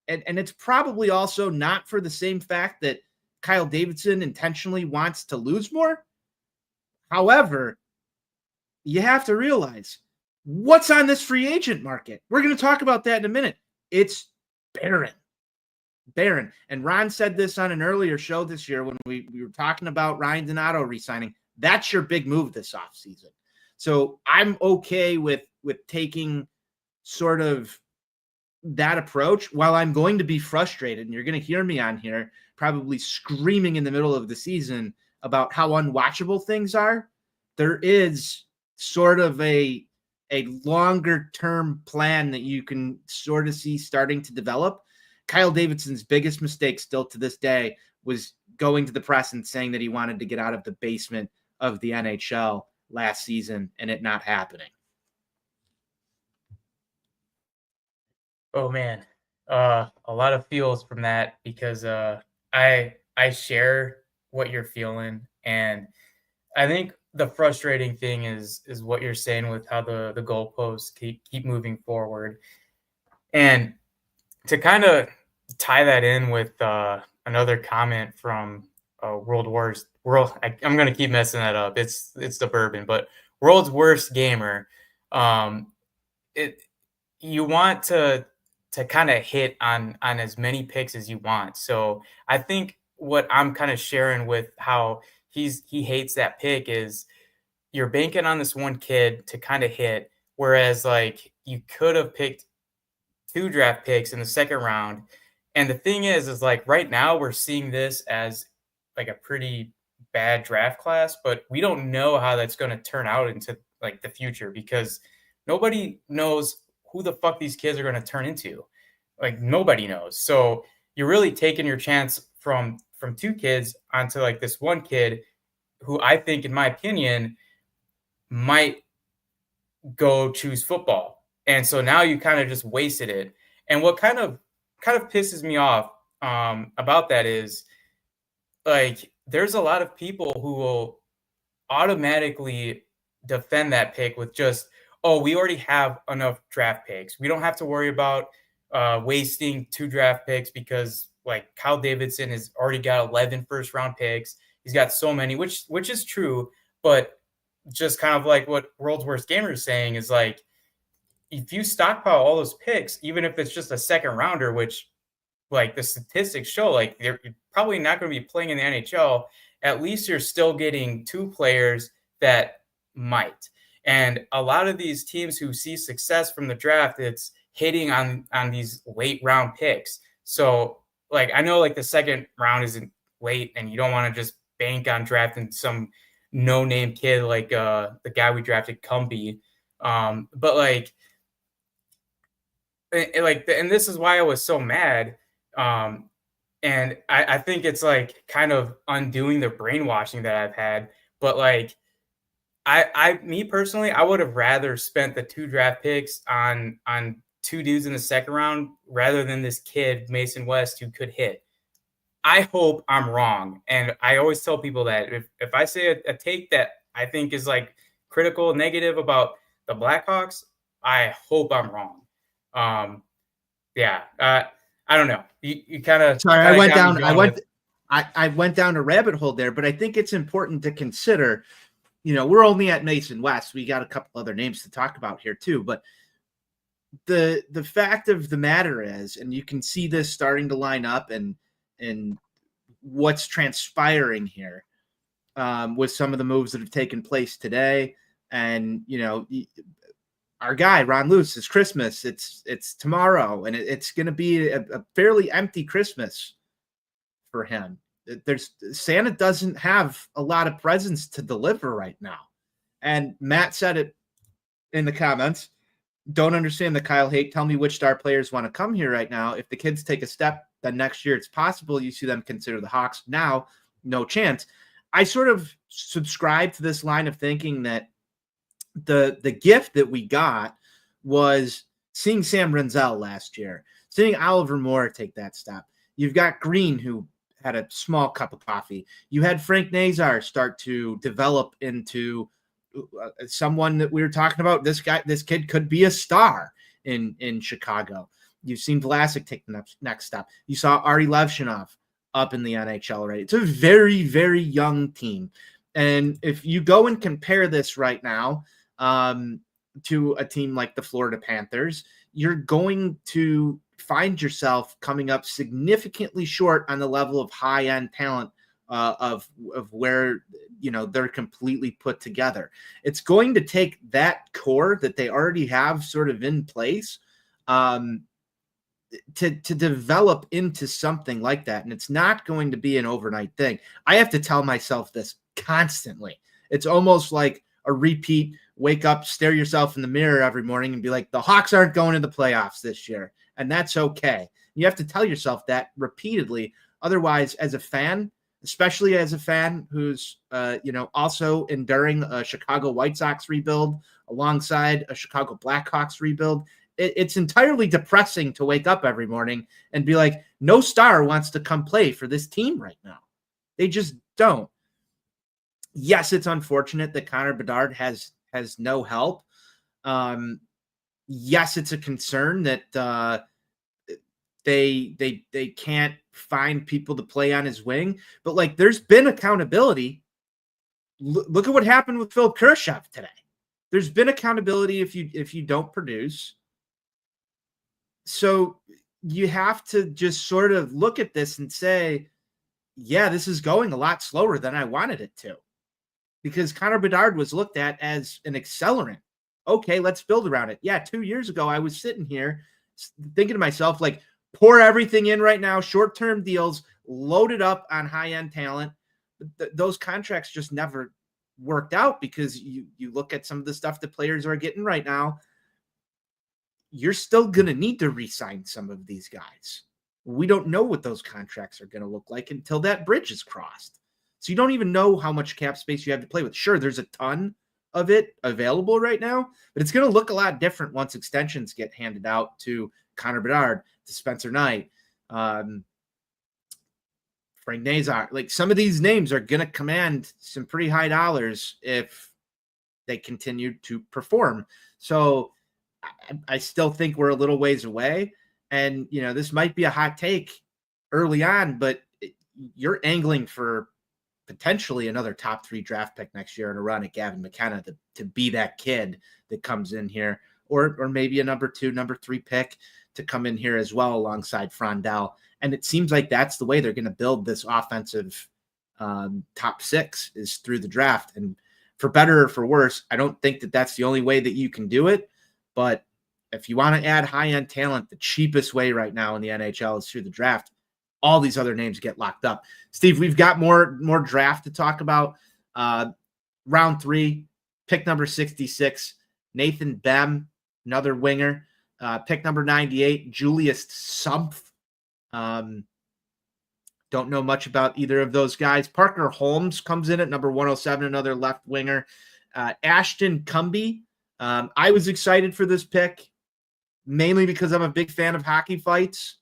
And it's probably also not for the same fact that Kyle Davidson intentionally wants to lose more. However, you have to realize what's on this free agent market. We're going to talk about that in a minute. It's barren. And Ron said this on an earlier show this year when we were talking about Ryan Donato re-signing. That's your big move this offseason. So I'm okay with taking sort of that approach, while I'm going to be frustrated, and you're going to hear me on here probably screaming in the middle of the season about how unwatchable things are. There is sort of a longer term plan that you can sort of see starting to develop. Kyle Davidson's biggest mistake still to this day was going to the press and saying that he wanted to get out of the basement of the NHL last season and it not happening.
Oh man, a lot of feels from that because I share what you're feeling, and I think the frustrating thing is what you're saying with how the goalposts keep moving forward, and to kind of tie that in with another comment from I'm gonna keep messing that up. It's the bourbon, but World's Worst Gamer. You want to kind of hit on as many picks as you want. So I think what I'm kind of sharing with how he hates that pick is you're banking on this one kid to kind of hit, whereas like you could have picked 2 draft picks in the second round. And the thing is like right now we're seeing this as like a pretty bad draft class, but we don't know how that's going to turn out into like the future because nobody knows who the fuck these kids are going to turn into. Like nobody knows. So you're really taking your chance from 2 kids onto like this one kid who I think, in my opinion, might go choose football. And so now you kind of just wasted it. And what kind of pisses me off about that is like there's a lot of people who will automatically defend that pick with just, oh, we already have enough draft picks. We don't have to worry about wasting 2 draft picks because like Kyle Davidson has already got 11 first-round picks. He's got so many, which is true, but just kind of like what World's Worst Gamer is saying is like, if you stockpile all those picks, even if it's just a second rounder, which like the statistics show, like they're probably not going to be playing in the NHL, at least you're still getting 2 players that might. And a lot of these teams who see success from the draft, it's hitting on these late round picks. So like, I know like the second round isn't late and you don't want to just bank on drafting some no-name kid like the guy we drafted, Cumbie. But like, and this is why I was so mad. And I think it's like kind of undoing the brainwashing that I've had. But like, me personally, I would have rather spent the 2 draft picks on 2 dudes in the second round rather than this kid, Mason West, who could hit. I hope I'm wrong. And I always tell people that if I say a take that I think is like critical, negative about the Blackhawks, I hope I'm wrong. Yeah. I don't know. You kind of
Sorry, I went
got me
down. I
going
went.
with,
I went down a rabbit hole there, but I think it's important to consider. We're only at Mason West. We got a couple other names to talk about here too, but the fact of the matter is, and you can see this starting to line up and what's transpiring here with some of the moves that have taken place today, and our guy Ron Luce, it's Christmas. It's tomorrow, and it's going to be a fairly empty Christmas for him. Santa doesn't have a lot of presents to deliver right now, and Matt said it in the comments. Don't understand the Kyle hate. Tell me which star players want to come here right now. If the kids take a step, then next year it's possible you see them consider the Hawks. Now, no chance. I sort of subscribe to this line of thinking that the gift that we got was seeing Sam Renzel last year, seeing Oliver Moore take that step. You've got Green, who had a small cup of coffee. You had Frank Nazar start to develop into someone that we were talking about. This kid could be a star in Chicago. You've seen Vlasic take the next step. You saw Ari Levshinov up in the NHL already. It's a very, very young team. And if you go and compare this right now to a team like the Florida Panthers, you're going to find yourself coming up significantly short on the level of high-end talent of where they're completely put together. It's going to take that core that they already have sort of in place to develop into something like that. And it's not going to be an overnight thing. I have to tell myself this constantly. It's almost like a repeat, wake up, stare yourself in the mirror every morning and be like, the Hawks aren't going to the playoffs this year. And that's okay. You have to tell yourself that repeatedly. Otherwise, as a fan, especially as a fan who's, also enduring a Chicago White Sox rebuild alongside a Chicago Blackhawks rebuild, it's entirely depressing to wake up every morning and be like, no star wants to come play for this team right now. They just don't. Yes, it's unfortunate that Connor Bedard has no help. Yes, it's a concern that they can't find people to play on his wing, but like there's been accountability. Look at what happened with Phil Kurashev today. There's been accountability if you don't produce. So you have to just sort of look at this and say, yeah, this is going a lot slower than I wanted it to, because Connor Bedard was looked at as an accelerant. Okay, let's build around it. Yeah, 2 years ago, I was sitting here thinking to myself, like, pour everything in right now, short-term deals, load it up on high-end talent. Those contracts just never worked out because you look at some of the stuff that players are getting right now. You're still going to need to re-sign some of these guys. We don't know what those contracts are going to look like until that bridge is crossed. So you don't even know how much cap space you have to play with. Sure, there's a ton of it available right now, but it's going to look a lot different once extensions get handed out to Connor Bedard, to Spencer Knight, Frank Nazar. Like, some of these names are going to command some pretty high dollars if they continue to perform. So I still think we're a little ways away. And, this might be a hot take early on, but you're angling for potentially another top 3 draft pick next year in a run at Gavin McKenna to be that kid that comes in here, or maybe a number 2, number 3 pick to come in here as well alongside Frondell. And it seems like that's the way they're going to build this offensive top 6 is through the draft. And for better or for worse, I don't think that that's the only way that you can do it. But if you want to add high-end talent, the cheapest way right now in the NHL is through the draft. All these other names get locked up. Steve, we've got more draft to talk about. Round 3, pick number 66, Nathan Bem, another winger. Pick number 98, Julius Sumpf. Don't know much about either of those guys. Parker Holmes comes in at number 107, another left winger. Ashton Cumby. I was excited for this pick, mainly because I'm a big fan of hockey fights.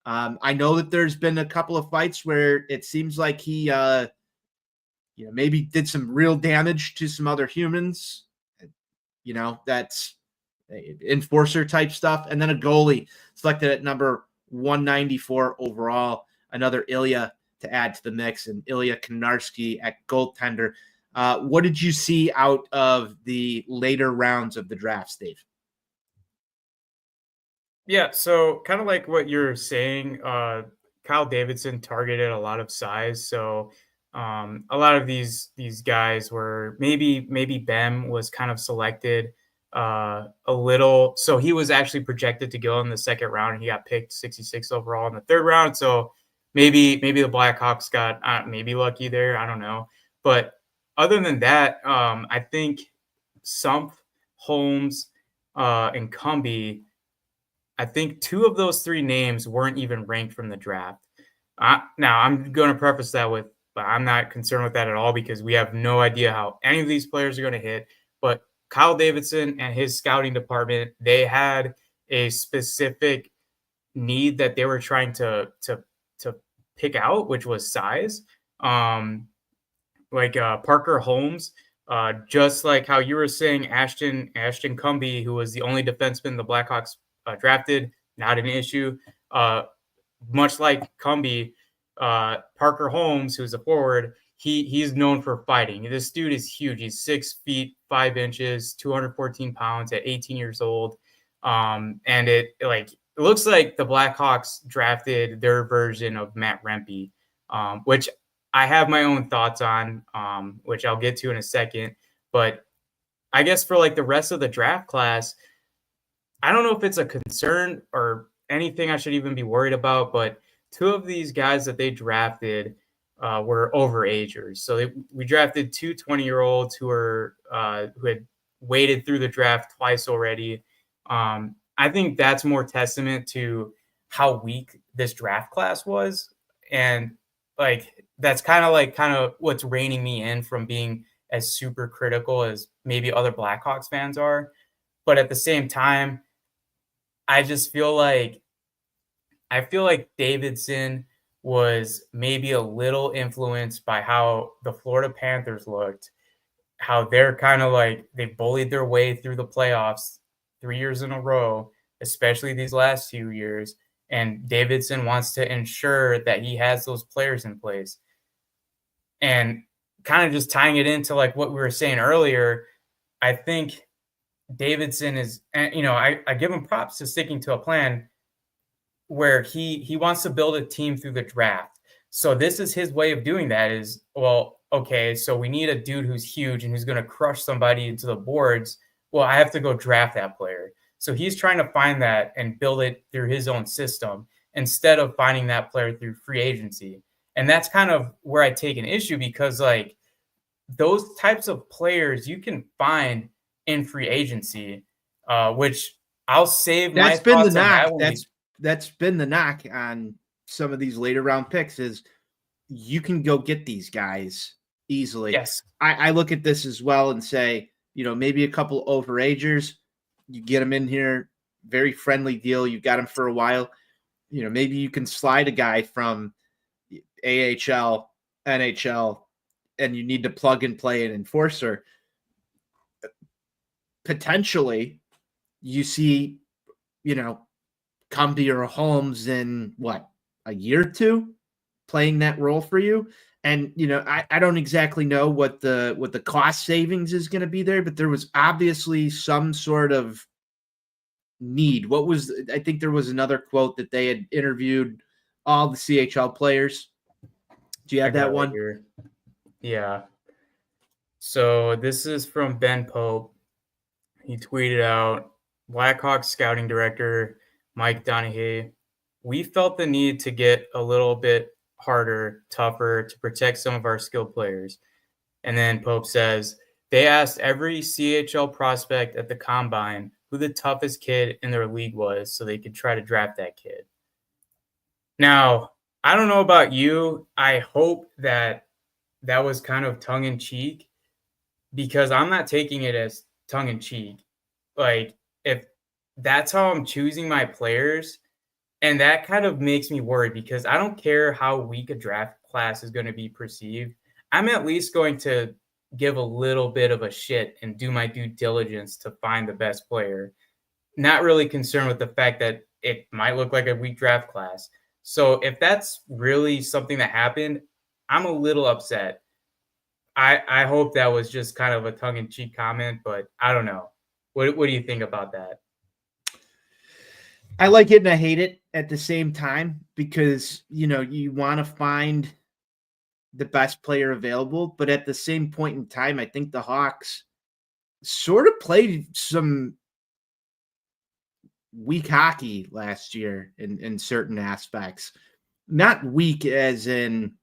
I know that there's been a couple of fights where it seems like he, maybe did some real damage to some other humans. That's enforcer type stuff. And then a goalie selected at number 194 overall, another Ilya to add to the mix, and Ilya Konarski at goaltender. What did you see out of the later rounds of the draft, Steve?
Yeah, so kind of like what you're saying, Kyle Davidson targeted a lot of size. So a lot of these guys were maybe Bem was kind of selected a little. So he was actually projected to go in the second round, and he got picked 66 overall in the third round. So maybe the Blackhawks got maybe lucky there. I don't know, but other than that, I think Sump, Holmes, and Cumby. I think two of those three names weren't even ranked from the draft. Now, I'm going to preface that with, I'm not concerned with that at all because we have no idea how any of these players are going to hit. But Kyle Davidson and his scouting department, they had a specific need that they were trying to pick out, which was size. Parker Holmes, just like how you were saying, Ashton Cumby, who was the only defenseman the Blackhawks drafted, not an issue. Much like Cumby, Parker Holmes, who's a forward, he's known for fighting. This dude is huge. He's 6 feet 5 inches, 214 pounds at 18 years old. And it looks like the Blackhawks drafted their version of Matt Rempe, which I have my own thoughts on, which I'll get to in a second. But I guess for like the rest of the draft class, I don't know if it's a concern or anything I should even be worried about, but two of these guys that they drafted were overagers. So we drafted two 20-year-olds who had waded through the draft twice already. I think that's more testament to how weak this draft class was. And that's kind of what's reining me in from being as super critical as maybe other Blackhawks fans are. But at the same time, I feel like Davidson was maybe a little influenced by how the Florida Panthers looked, how they're kind of they bullied their way through the playoffs 3 years in a row, especially these last few years. And Davidson wants to ensure that he has those players in place. And kind of just tying it into what we were saying earlier, I think Davidson is, I give him props to sticking to a plan where he wants to build a team through the draft. So this is his way of doing that is, well, okay, so we need a dude who's huge and who's going to crush somebody into the boards. Well, I have to go draft that player. So he's trying to find that and build it through his own system instead of finding that player through free agency. And that's kind of where I take an issue because those types of players you can find in free agency, which I'll save my thoughts on that.
That's been the knock on some of these later round picks is you can go get these guys easily.
Yes.
I look at this as well and say, maybe a couple overagers, you get them in here, very friendly deal. You've got them for a while. Maybe you can slide a guy from AHL, NHL, and you need to plug and play an enforcer. Potentially, you see, Cumby or Holmes in a year or two playing that role for you. And, I don't exactly know what the cost savings is going to be there, but there was obviously some sort of need. I think there was another quote that they had interviewed all the CHL players. Do you have that one?
Here. Yeah. So this is from Ben Pope. He tweeted out, Blackhawks scouting director Mike Donahue, we felt the need to get a little bit harder, tougher to protect some of our skilled players. And then Pope says, they asked every CHL prospect at the combine who the toughest kid in their league was so they could try to draft that kid. Now, I don't know about you. I hope that was kind of tongue-in-cheek because I'm not taking it as tongue-in-cheek. If that's how I'm choosing my players, And that kind of makes me worried because I don't care how weak a draft class is going to be perceived. I'm at least going to give a little bit of a shit and do my due diligence to find the best player. Not really concerned with the fact that it might look like a weak draft class. So if that's really something that happened, I'm a little upset. I hope that was just kind of a tongue-in-cheek comment, but I don't know. What do you think about that?
I like it and I hate it at the same time because, you want to find the best player available, but at the same point in time, I think the Hawks sort of played some weak hockey last year in certain aspects. Not weak as in,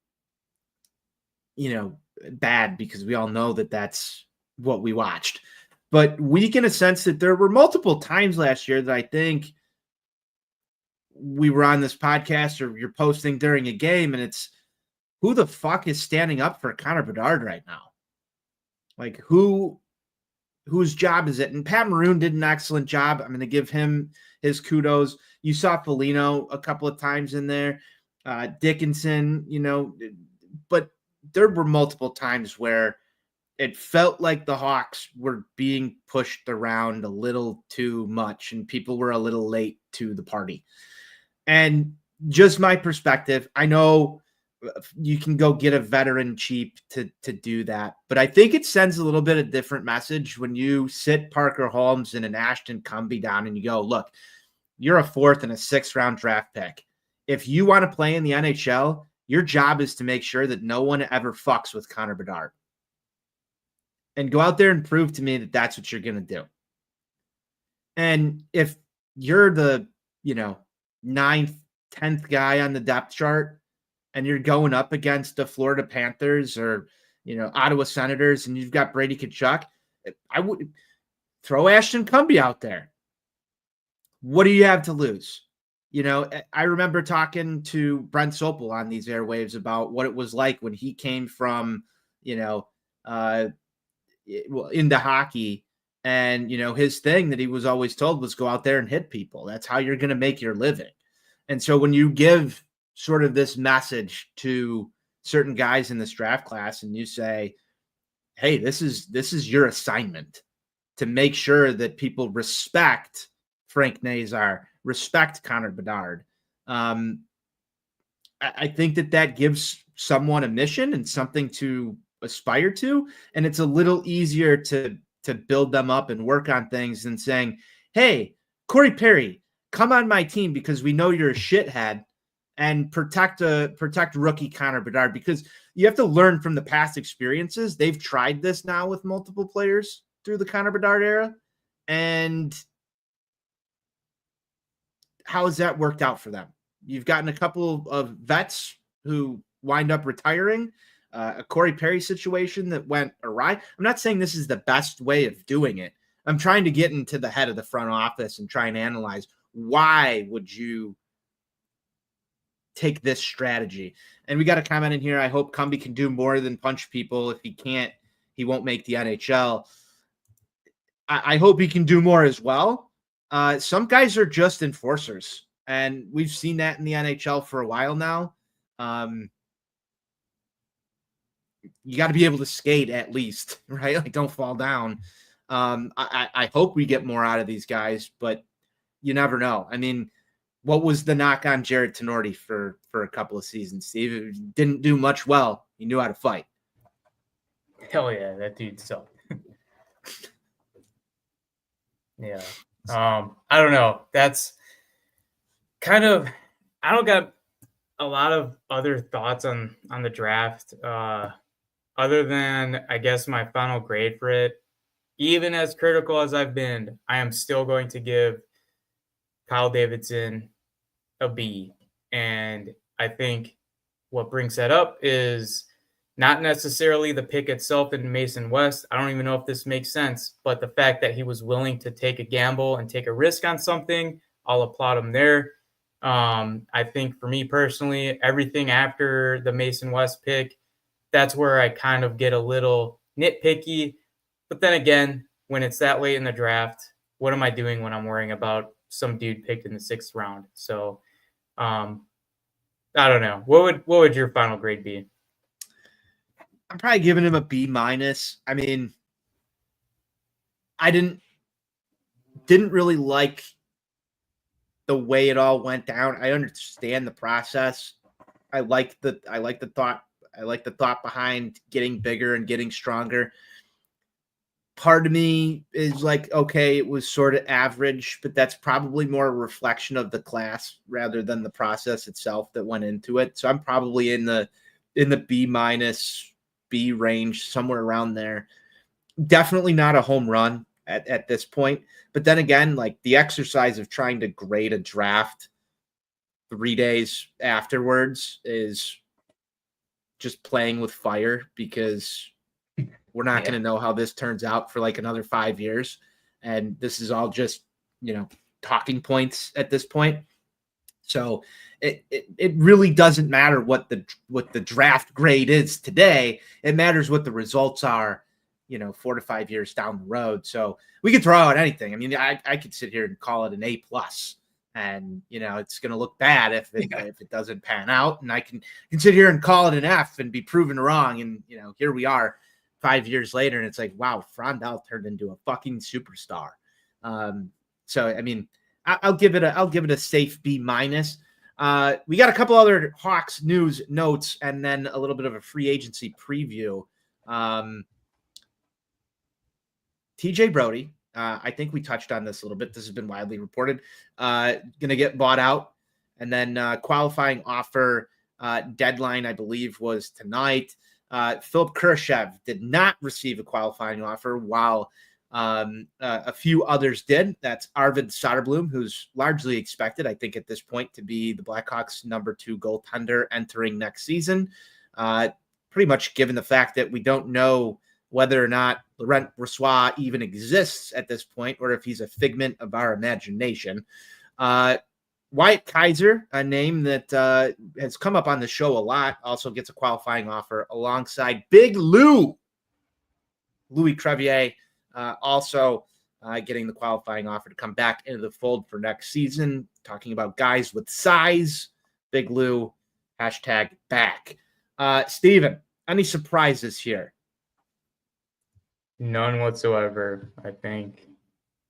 bad, because we all know that that's what we watched, but weak in a sense that there were multiple times last year that I think we were on this podcast or you're posting during a game and it's, who the fuck is standing up for Connor Bedard right now? Like whose job is it? And Pat Maroon did an excellent job. I'm going to give him his kudos. You saw Foligno a couple of times in there, Dickinson, but there were multiple times where it felt like the Hawks were being pushed around a little too much and people were a little late to the party. And just my perspective, I know you can go get a veteran cheap to do that, but I think it sends a little bit of different message when you sit Parker Holmes and an Ashton Cumbie down and you go, look, you're a 4th and a 6th round draft pick. If you want to play in the NHL, your job is to make sure that no one ever fucks with Connor Bedard. And go out there and prove to me that that's what you're going to do. And if you're the, 9th, 10th guy on the depth chart and you're going up against the Florida Panthers or, Ottawa Senators and you've got Brady Tkachuk, I would throw Ashton Cumbie out there. What do you have to lose? I remember talking to Brent Sopel on these airwaves about what it was like when he came from, into hockey. And, his thing that he was always told was go out there and hit people. That's how you're going to make your living. And so when you give sort of this message to certain guys in this draft class and you say, hey, this is your assignment to make sure that people respect Frank Nazar, respect Connor Bedard. I think that gives someone a mission and something to aspire to. And it's a little easier to build them up and work on things than saying, hey, Corey Perry, come on my team because we know you're a shithead, and protect rookie Connor Bedard, because you have to learn from the past experiences. They've tried this now with multiple players through the Connor Bedard era. And how has that worked out for them? You've gotten a couple of vets who wind up retiring, a Corey Perry situation that went awry. I'm not saying this is the best way of doing it. I'm trying to get into the head of the front office and try and analyze, why would you take this strategy? And we got a comment in here. I hope Cumbie can do more than punch people. If he can't, he won't make the NHL. I hope he can do more as well. Some guys are just enforcers, and we've seen that in the NHL for a while now. You got to be able to skate at least, right? Like, don't fall down. I hope we get more out of these guys, but you never know. I mean, what was the knock on Jared Tenorti for a couple of seasons, Steve? It didn't do much well. He knew how to fight.
Hell yeah, that dude sucked. Yeah. I don't know. That's kind of, I don't got a lot of other thoughts on the draft. Other than, I guess, my final grade for it. Even as critical as I've been, I am still going to give Kyle Davidson a B. And I think what brings that up is not necessarily the pick itself in Mason West. I don't even know if this makes sense, but the fact that he was willing to take a gamble and take a risk on something, I'll applaud him there. I think for me personally, everything after the Mason West pick, that's where I kind of get a little nitpicky. But then again, when it's that late in the draft, what am I doing when I'm worrying about some dude picked in the 6th round? So I don't know. What would your final grade be?
I'm probably giving him a B minus. I mean, I didn't really like the way it all went down. I understand the process. I like the thought. I like the thought behind getting bigger and getting stronger. Part of me is like, okay, it was sort of average, but that's probably more a reflection of the class rather than the process itself that went into it. So I'm probably in the B minus B range, somewhere around there. Definitely not a home run at this point. But then again, like the exercise of trying to grade a draft 3 days afterwards is just playing with fire, because we're not going to know how this turns out for like another 5 years. And this is all just, talking points at this point. So it really doesn't matter what the draft grade is today. It matters what the results are, 4 to 5 years down the road. So we could throw out anything. I mean, I could sit here and call it an A+, and it's going to look bad if it doesn't pan out. And I can sit here and call it an F and be proven wrong. And here we are 5 years later, and it's like, wow, Frondell turned into a fucking superstar. So I mean, I'll give it a safe B minus. We got a couple other Hawks news notes, and then a little bit of a free agency preview. TJ Brodie, I think we touched on this a little bit. This has been widely reported. Going to get bought out, and then qualifying offer deadline, I believe, was tonight. Philip Kurashev did not receive a qualifying offer, while a few others did. That's Arvid Soderblom, who's largely expected, I think, at this point, to be the Blackhawks' number 2 goaltender entering next season. Pretty much given the fact that we don't know whether or not Laurent Brossoit even exists at this point, or if he's a figment of our imagination. Wyatt Kaiser, a name that has come up on the show a lot, also gets a qualifying offer alongside Big Lou. Louis Crevier also getting the qualifying offer to come back into the fold for next season. Talking about guys with size. Big Lou, #back. Steven, any surprises here?
None whatsoever. I think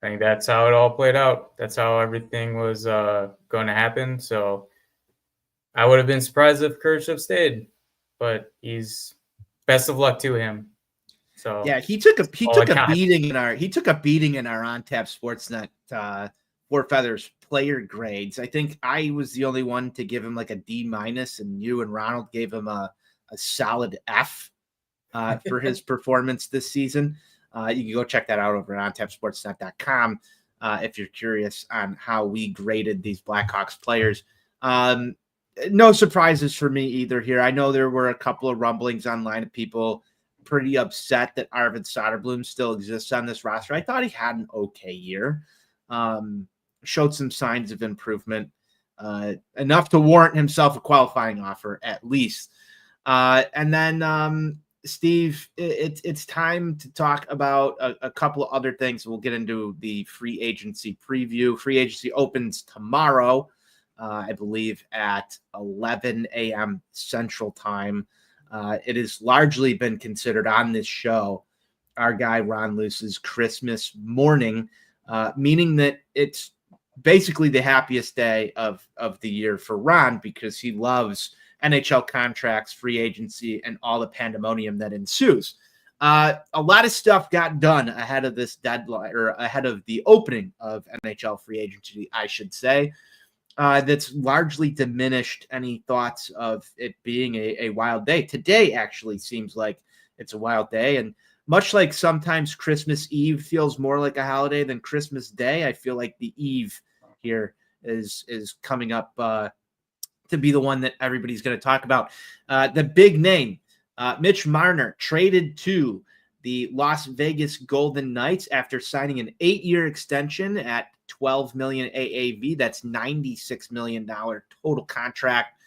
that's how it all played out. That's how everything was going to happen. So I would have been surprised if Kurashev stayed, but he's best of luck to him. So
yeah, he took a beating in our On Tap Sportsnet Four Feathers player grades. I think I was the only one to give him like a D minus, and you and Ronald gave him a solid F for his performance this season. You can go check that out over at ontapsportsnet.com if you're curious on how we graded these Blackhawks players. No surprises for me either here. I know there were a couple of rumblings online of people pretty upset that Arvid Soderblom still exists on this roster. I thought he had an okay year. Showed some signs of improvement, enough to warrant himself a qualifying offer at least. And then Steve, it's time to talk about a couple of other things. We'll get into the free agency preview. Free agency opens tomorrow, I believe, at 11 a.m. Central Time. It has largely been considered on this show our guy Ron Luce's Christmas morning, meaning that it's basically the happiest day of the year for Ron, because he loves NHL contracts, free agency, and all the pandemonium that ensues. A lot of stuff got done ahead of this deadline, or ahead of the opening of NHL free agency, I should say. That's largely diminished any thoughts of it being a wild day. Today actually seems like it's a wild day, and much like sometimes Christmas Eve feels more like a holiday than Christmas Day, I feel like the Eve here is coming up to be the one that everybody's going to talk about. The big name, Mitch Marner, traded to the Las Vegas Golden Knights after signing an 8-year extension at $12 million AAV. That's $96 million total contract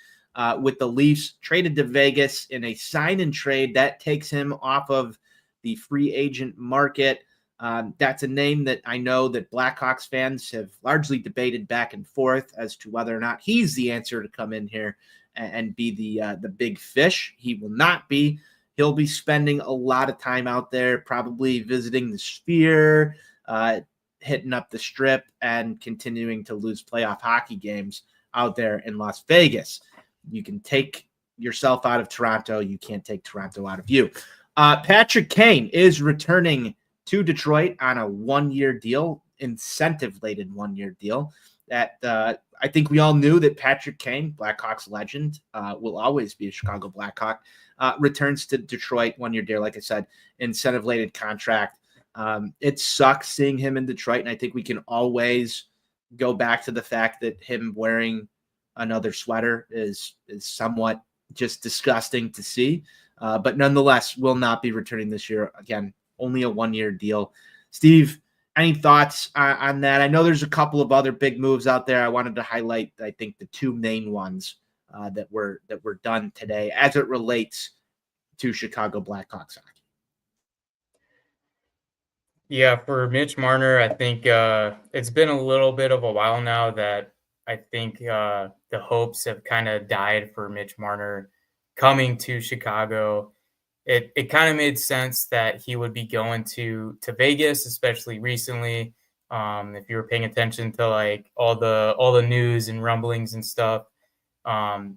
with the Leafs. Traded to Vegas in a sign and trade that takes him off of the free agent market. That's a name that I know that Blackhawks fans have largely debated back and forth as to whether or not he's the answer to come in here and be the big fish. He will not be. He'll be spending a lot of time out there, probably visiting the Sphere, hitting up the Strip, and continuing to lose playoff hockey games out there in Las Vegas. You can take yourself out of Toronto. You can't take Toronto out of you. Patrick Kane is returning to Detroit on a one-year deal, incentive-laden one-year deal. That I think we all knew that Patrick Kane, Blackhawks legend, will always be a Chicago Blackhawk, returns to Detroit, one-year deal, like I said, incentive-laden contract. It sucks seeing him in Detroit, and I think we can always go back to the fact that him wearing another sweater is somewhat just disgusting to see. But nonetheless, will not be returning this year. Again, only a one-year deal. Steve, any thoughts on that? I know there's a couple of other big moves out there. I wanted to highlight, I think, the two main ones that were done today as it relates to Chicago Blackhawks hockey.
Yeah, for Mitch Marner, I think it's been a little bit of a while now that I think the hopes have kind of died for Mitch Marner coming to Chicago. It kind of made sense that he would be going to Vegas, especially recently. If you were paying attention to like all the news and rumblings and stuff,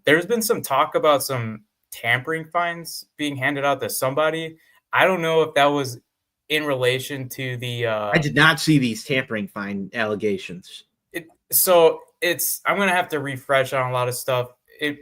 there's been some talk about some tampering fines being handed out to somebody. I don't know if that was in relation to the.
I did not see these tampering fine allegations.
I'm gonna have to refresh on a lot of stuff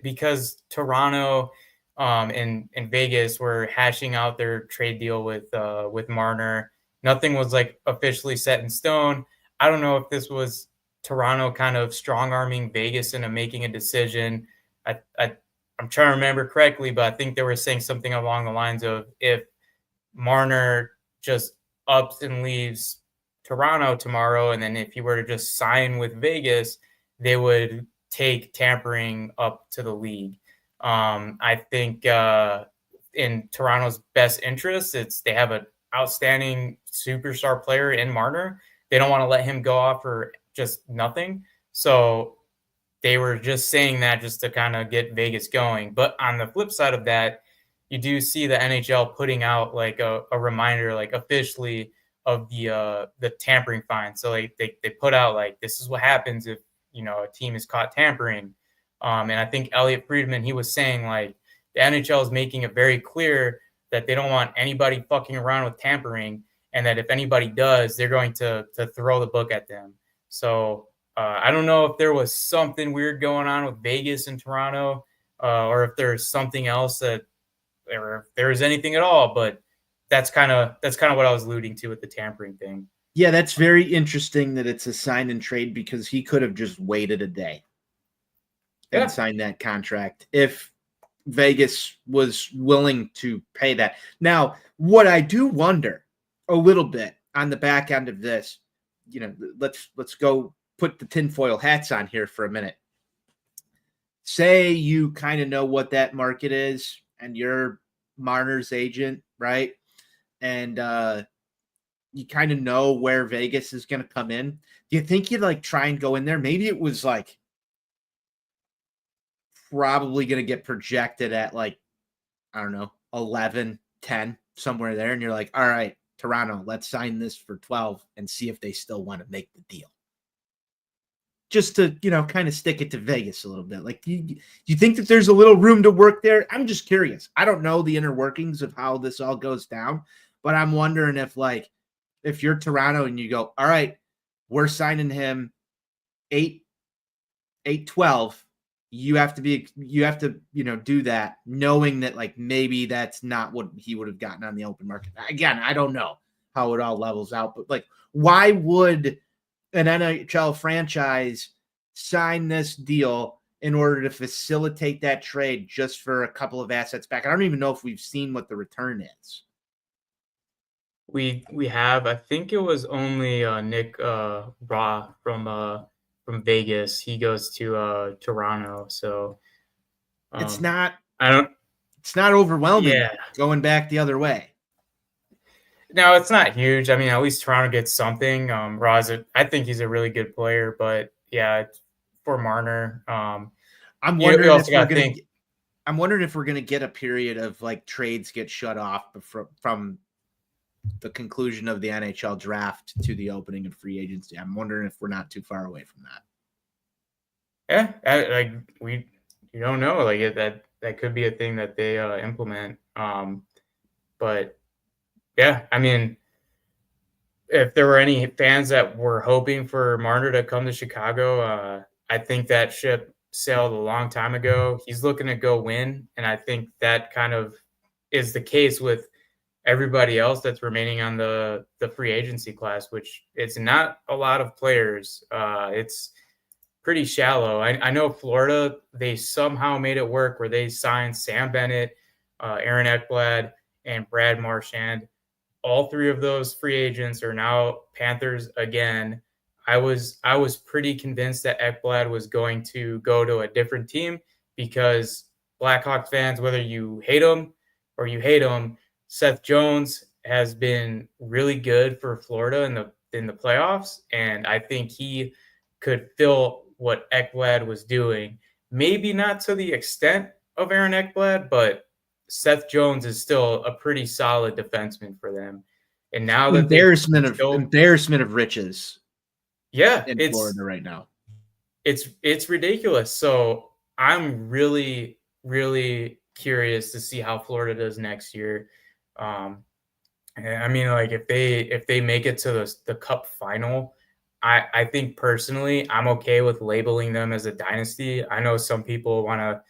because Toronto and Vegas were hashing out their trade deal with Marner. Nothing was like officially set in stone. I don't know if this was Toronto kind of strong arming Vegas into making a decision. I'm trying to remember correctly, but I think they were saying something along the lines of if Marner just ups and leaves Toronto tomorrow, and then if he were to just sign with Vegas, they would take tampering up to the league. I think in Toronto's best interest, they have an outstanding superstar player in Marner. They don't want to let him go off for just nothing. So they were just saying that just to kind of get Vegas going. But on the flip side of that, you do see the NHL putting out like a reminder, like officially, of the tampering fine. So like they put out like, this is what happens if a team is caught tampering. And I think Elliot Friedman, he was saying like the NHL is making it very clear that they don't want anybody fucking around with tampering, and that if anybody does, they're going to throw the book at them. So I don't know if there was something weird going on with Vegas and Toronto, or if there's something else or if there is anything at all, but that's kind of what I was alluding to with the tampering thing.
Yeah, that's very interesting that it's a sign and trade, because he could have just waited a day and signed that contract if Vegas was willing to pay that. Now, what I do wonder a little bit on the back end of this, let's go put the tinfoil hats on here for a minute. Say you kind of know what that market is, and you're Marner's agent, right? And you kind of know where Vegas is going to come in. Do you think you'd like try and go in there? Maybe it was like probably going to get projected at like, I don't know, 11, 10, somewhere there. And you're like, all right, Toronto, let's sign this for 12 and see if they still want to make the deal. Just to, kind of stick it to Vegas a little bit. Like, do you think that there's a little room to work there? I'm just curious. I don't know the inner workings of how this all goes down, but I'm wondering if you're Toronto and you go, all right, we're signing him 8-12. You have to do that, knowing that like maybe that's not what he would have gotten on the open market. Again, I don't know how it all levels out, but like, why would an NHL franchise sign this deal in order to facilitate that trade just for a couple of assets back? I don't even know if we've seen what the return is.
We have, I think it was only Nick Ra from Vegas. He goes to Toronto, so
it's not
overwhelming.
Yeah, going back the other way.
No, it's not huge. I mean, at least Toronto gets something. Roz, I think he's a really good player, but yeah, for Marner,
I'm
you
wondering if
also
we're
got to
gonna.
think.
I'm wondering if we're gonna get a period of like trades get shut off from the conclusion of the NHL draft to the opening of free agency. I'm wondering if we're not too far away from that.
Yeah, you don't know, like that could be a thing that they implement. But yeah, I mean, if there were any fans that were hoping for Marner to come to Chicago, I think that ship sailed a long time ago. He's looking to go win, and I think that kind of is the case with everybody else that's remaining on the free agency class, which it's not a lot of players. It's pretty shallow. I know Florida, they somehow made it work where they signed Sam Bennett, Aaron Ekblad, and Brad Marchand. All three of those free agents are now Panthers again. I was pretty convinced that Ekblad was going to go to a different team because Blackhawks fans, whether you hate him or you hate him, Seth Jones has been really good for Florida in the playoffs, and I think he could fill what Ekblad was doing. Maybe not to the extent of Aaron Ekblad, but Seth Jones is still a pretty solid defenseman for them. And now that they've
Embarrassment of riches
yeah,
in Florida right now.
It's ridiculous. So I'm really, really curious to see how Florida does next year. I mean, like if they make it to the Cup final, I think personally I'm okay with labeling them as a dynasty. I know some people want to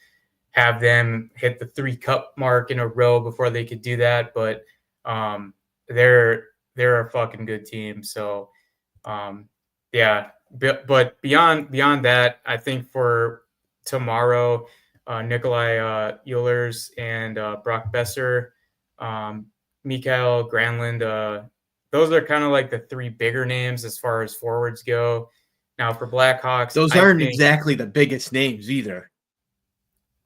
have them hit the 3 cup mark in a row before they could do that, but they're a fucking good team. So yeah, but beyond that, I think for tomorrow, Nikolaj Ehlers and Brock Boeser, Mikael Granlund, those are kind of like the 3 bigger names as far as forwards go. Now for Blackhawks,
Those
I
aren't
think
exactly the biggest names either.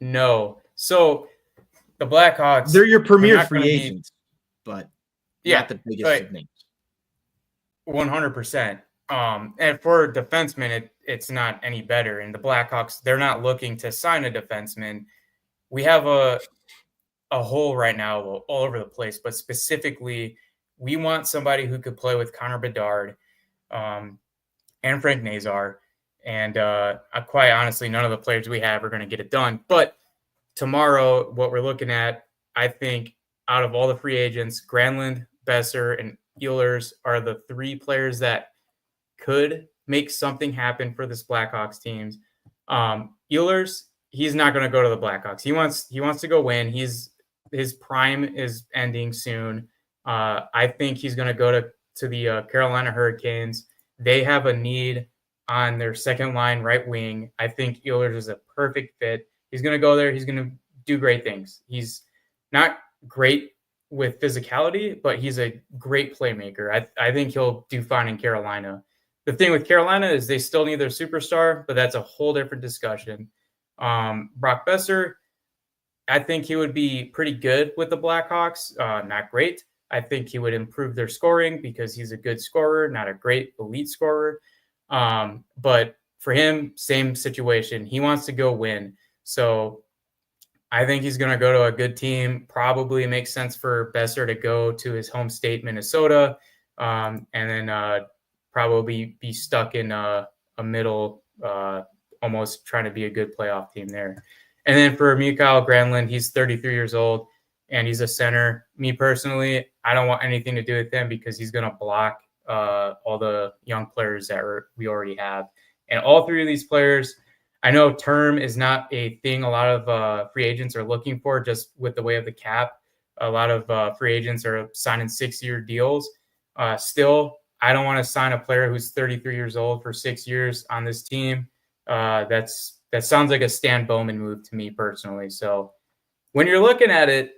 no. So the Blackhawks,
They're your
they're
premier
not going
free
to be
agents, but
yeah,
not the biggest
like
of names.
100%. And for defensemen, it's not any better. And the Blackhawks, they're not looking to sign a defenseman. We have a hole right now all over the place, but specifically, we want somebody who could play with Connor Bedard and Frank Nazar. And quite honestly, none of the players we have are going to get it done. But tomorrow, what we're looking at, I think, out of all the free agents, Granlund, Boeser, and Ehlers are the 3 players that could make something happen for this Blackhawks teams. Ehlers, he's not going to go to the Blackhawks. He wants to go win. His prime is ending soon. I think he's going to go to the Carolina Hurricanes. They have a need on their second line right wing. I think Ehlers is a perfect fit. He's going to go there. He's going to do great things. He's not great with physicality, but he's a great playmaker. I think he'll do fine in Carolina. The thing with Carolina is they still need their superstar, but that's a whole different discussion. Brock Boeser, I think he would be pretty good with the Blackhawks. Not great. I think he would improve their scoring because he's a good scorer, not a great elite scorer. But for him, same situation. He wants to go win. So I think he's going to go to a good team. Probably makes sense for Boeser to go to his home state, Minnesota, and then probably be stuck in a middle, almost trying to be a good playoff team there. And then for Mikael Granlund, he's 33 years old and he's a center. Me personally, I don't want anything to do with him because he's going to block all the young players that we already have. And all 3 of these players, I know term is not a thing a lot of free agents are looking for just with the way of the cap. A lot of free agents are signing 6-year deals. Still, I don't want to sign a player who's 33 years old for 6 years on this team. That sounds like a Stan Bowman move to me personally. So when you're looking at it,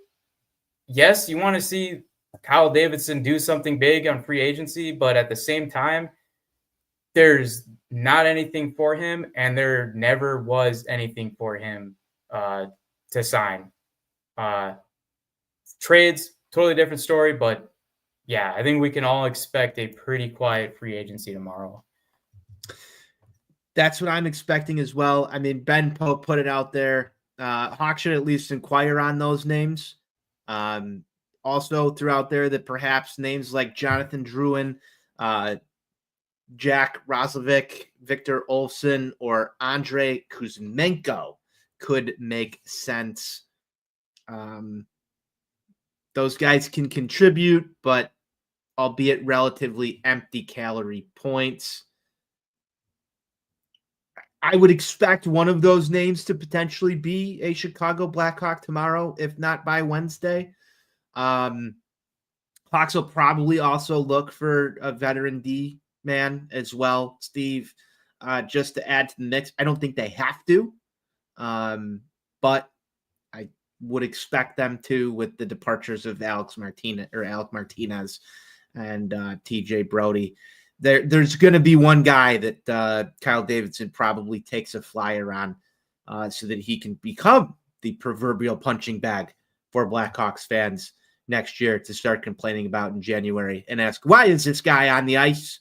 yes, you want to see Kyle Davidson do something big on free agency, but at the same time, there's not anything for him, and there never was anything for him to sign. Trades, totally different story, but yeah, I think we can all expect a pretty quiet free agency tomorrow.
That's what I'm expecting as well. I mean, Ben Pope put it out there. Hawks should at least inquire on those names. Also, threw out there that perhaps names like Jonathan Drouin, Jack Roslovic, Victor Olsen, or Andrei Kuzmenko could make sense. Those guys can contribute, but albeit relatively empty calorie points. I would expect one of those names to potentially be a Chicago Blackhawk tomorrow, if not by Wednesday. Hawks will probably also look for a veteran D man as well, Steve, just to add to the mix. I don't think they have to, but I would expect them to with the departures of Alec Martinez and TJ Brodie. There's going to be one guy that Kyle Davidson probably takes a flyer on so that he can become the proverbial punching bag for Blackhawks fans next year to start complaining about in January and ask, why is this guy on the ice?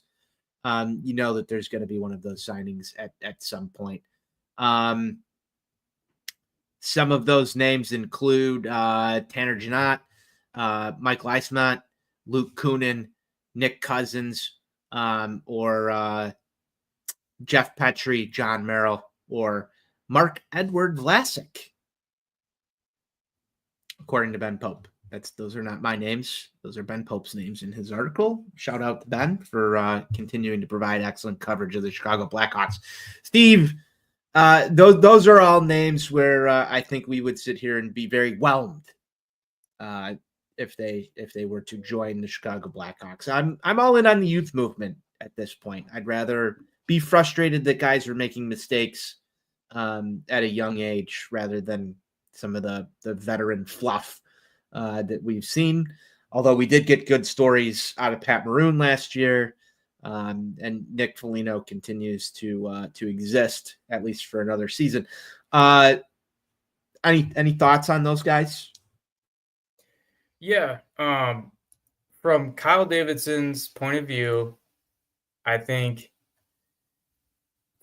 You know that there's going to be one of those signings at some point. Some of those names include Tanner Janot, Mike Leismont, Luke Kunin, Nick Cousins, or Jeff Petrie, John Merrill, or Mark-Edward Vlasic, according to Ben Pope. Those are not my names. Those are Ben Pope's names in his article. Shout out to Ben for continuing to provide excellent coverage of the Chicago Blackhawks. Steve, those are all names where I think we would sit here and be very whelmed if they were to join the Chicago Blackhawks. I'm all in on the youth movement at this point. I'd rather be frustrated that guys are making mistakes at a young age rather than some of the veteran fluff that we've seen. Although we did get good stories out of Pat Maroon last year, and Nick Foligno continues to exist at least for another season. Any thoughts on those guys?
Yeah. From Kyle Davidson's point of view, I think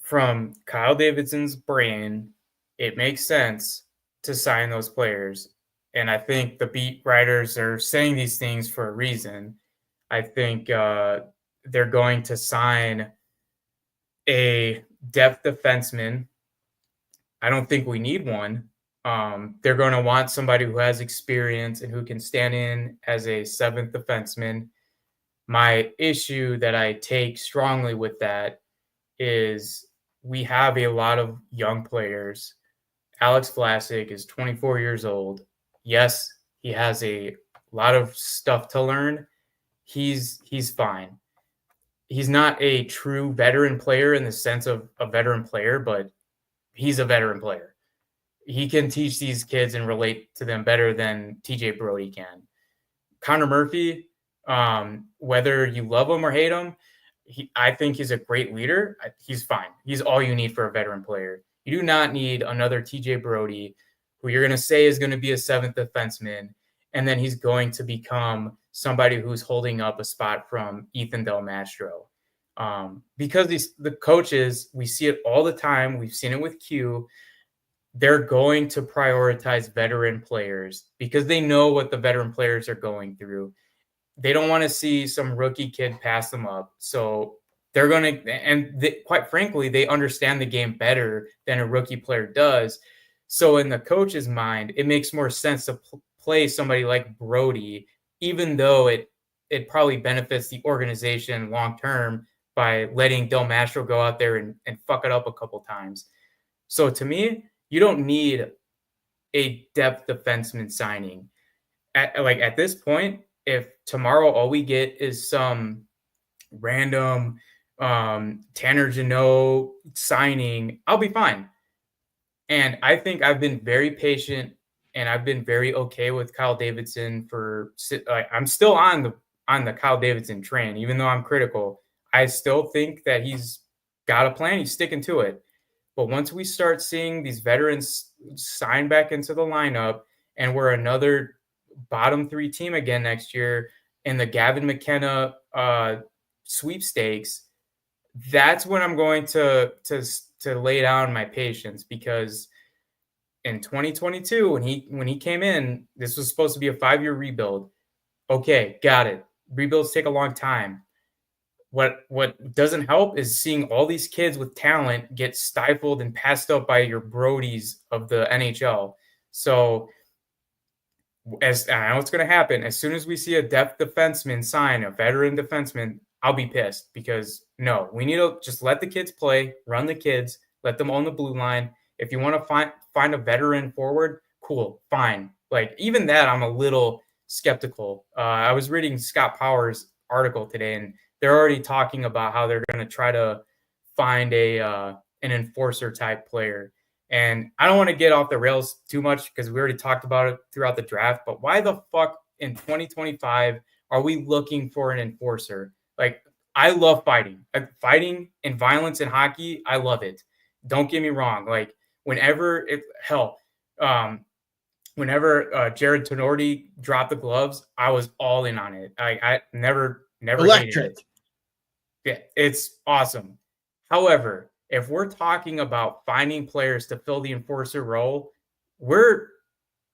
from Kyle Davidson's brain, it makes sense to sign those players. And I think the beat writers are saying these things for a reason. I think they're going to sign a depth defenseman. I don't think we need one. They're going to want somebody who has experience and who can stand in as a seventh defenseman. My issue that I take strongly with that is we have a lot of young players. Alex Vlasic is 24 years old. Yes, he has a lot of stuff to learn. He's fine. He's not a true veteran player in the sense of a veteran player, but he's a veteran player. He can teach these kids and relate to them better than TJ Brodie can. Connor Murphy, whether you love him or hate him, I think he's a great leader. He's fine. He's all you need for a veteran player. You do not need another TJ Brodie, who you're going to say is going to be a seventh defenseman, and then he's going to become somebody who's holding up a spot from Ethan Del Mastro. Because the coaches, we see it all the time. We've seen it with Q. They're going to prioritize veteran players because they know what the veteran players are going through. They don't want to see some rookie kid pass them up. So they're going to, and quite frankly, they understand the game better than a rookie player does. So in the coach's mind, it makes more sense to play somebody like Brodie, even though it probably benefits the organization long-term by letting Del Mastro go out there and fuck it up a couple times. So to me, you don't need a depth defenseman signing. At this point, if tomorrow all we get is some random Tanner Janot signing, I'll be fine. And I think I've been very patient and I've been very okay with Kyle Davidson I'm still on the Kyle Davidson train, even though I'm critical. I still think that he's got a plan. He's sticking to it. But once we start seeing these veterans sign back into the lineup and we're another bottom three team again next year, in the Gavin McKenna sweepstakes, that's when I'm going to lay down my patience, because in 2022, when he came in, this was supposed to be a 5-year rebuild. Okay, got it. Rebuilds take a long time. What doesn't help is seeing all these kids with talent get stifled and passed up by your Brodies of the NHL. So as I know what's going to happen, as soon as we see a depth defenseman sign, a veteran defenseman, I'll be pissed, because no, we need to just let the kids play, run the kids, let them own the blue line. If you want to find a veteran forward, cool, fine. Like, even that, I'm a little skeptical. I was reading Scott Powers' article today, and they're already talking about how they're going to try to find an enforcer type player. And I don't want to get off the rails too much, because we already talked about it throughout the draft, but why the fuck in 2025 are we looking for an enforcer? Like, I love fighting. Fighting and violence in hockey, I love it. Don't get me wrong. Like, whenever Jared Tenorti dropped the gloves, I was all in on it. I never
Electric.
hated it. Yeah, it's awesome. However, if we're talking about finding players to fill the enforcer role, what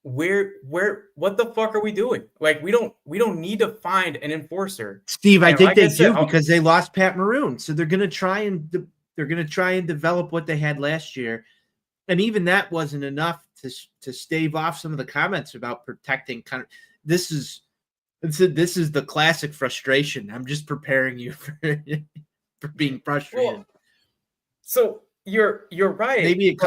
the fuck are we doing? Like, we don't need to find an enforcer.
Steve, I think they do, because they lost Pat Maroon. So they're going to try and develop what they had last year. And even that wasn't enough to stave off some of the comments about protecting this is the classic frustration. I'm just preparing you for being frustrated.
Well, so you're right.
Maybe it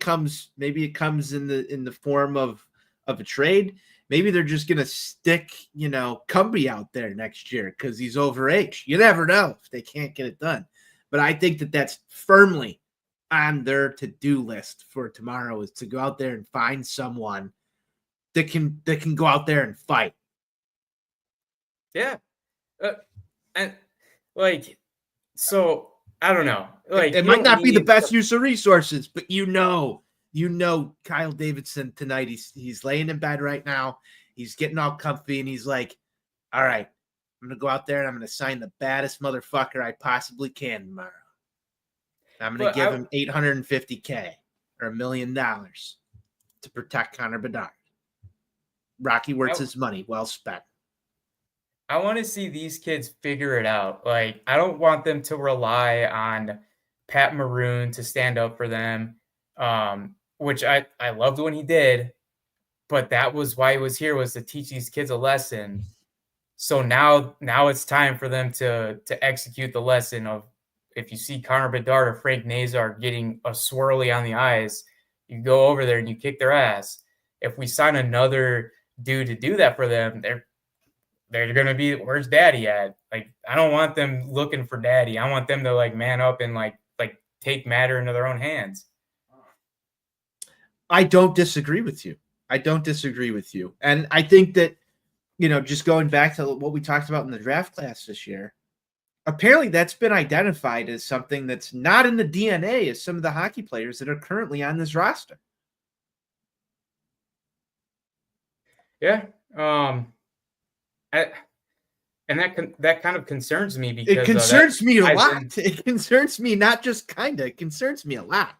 comes in the form of a trade. Maybe they're just gonna stick, Cumbie out there next year because he's over age. You never know if they can't get it done. But I think that's firmly on their to-do list for tomorrow, is to go out there and find someone that can go out there and fight.
Yeah. And so I don't know. Like,
it might not be the best use of resources, but Kyle Davidson tonight, he's laying in bed right now. He's getting all comfy, and he's like, all right, I'm going to go out there and I'm going to sign the baddest motherfucker I possibly can tomorrow. I'm going to give him $850K or $1 million to protect Connor Bedard. Rocky Wirtz's money well spent.
I want to see these kids figure it out. Like, I don't want them to rely on Pat Maroon to stand up for them, which I loved when he did, but that was why he was here, was to teach these kids a lesson. So now it's time for them to execute the lesson of, if you see Connor Bedard or Frank Nazar getting a swirly on the ice, you go over there and you kick their ass. If we sign another dude to do that for them, they're going to be, where's daddy at? Like, I don't want them looking for daddy. I want them to, like, man up and like take matter into their own hands.
I don't disagree with you. And I think that, just going back to what we talked about in the draft class this year, apparently that's been identified as something that's not in the DNA of some of the hockey players that are currently on this roster.
Yeah. And that kind of concerns me, because
it concerns me a lot. It concerns me, not just kind of. It concerns me a lot.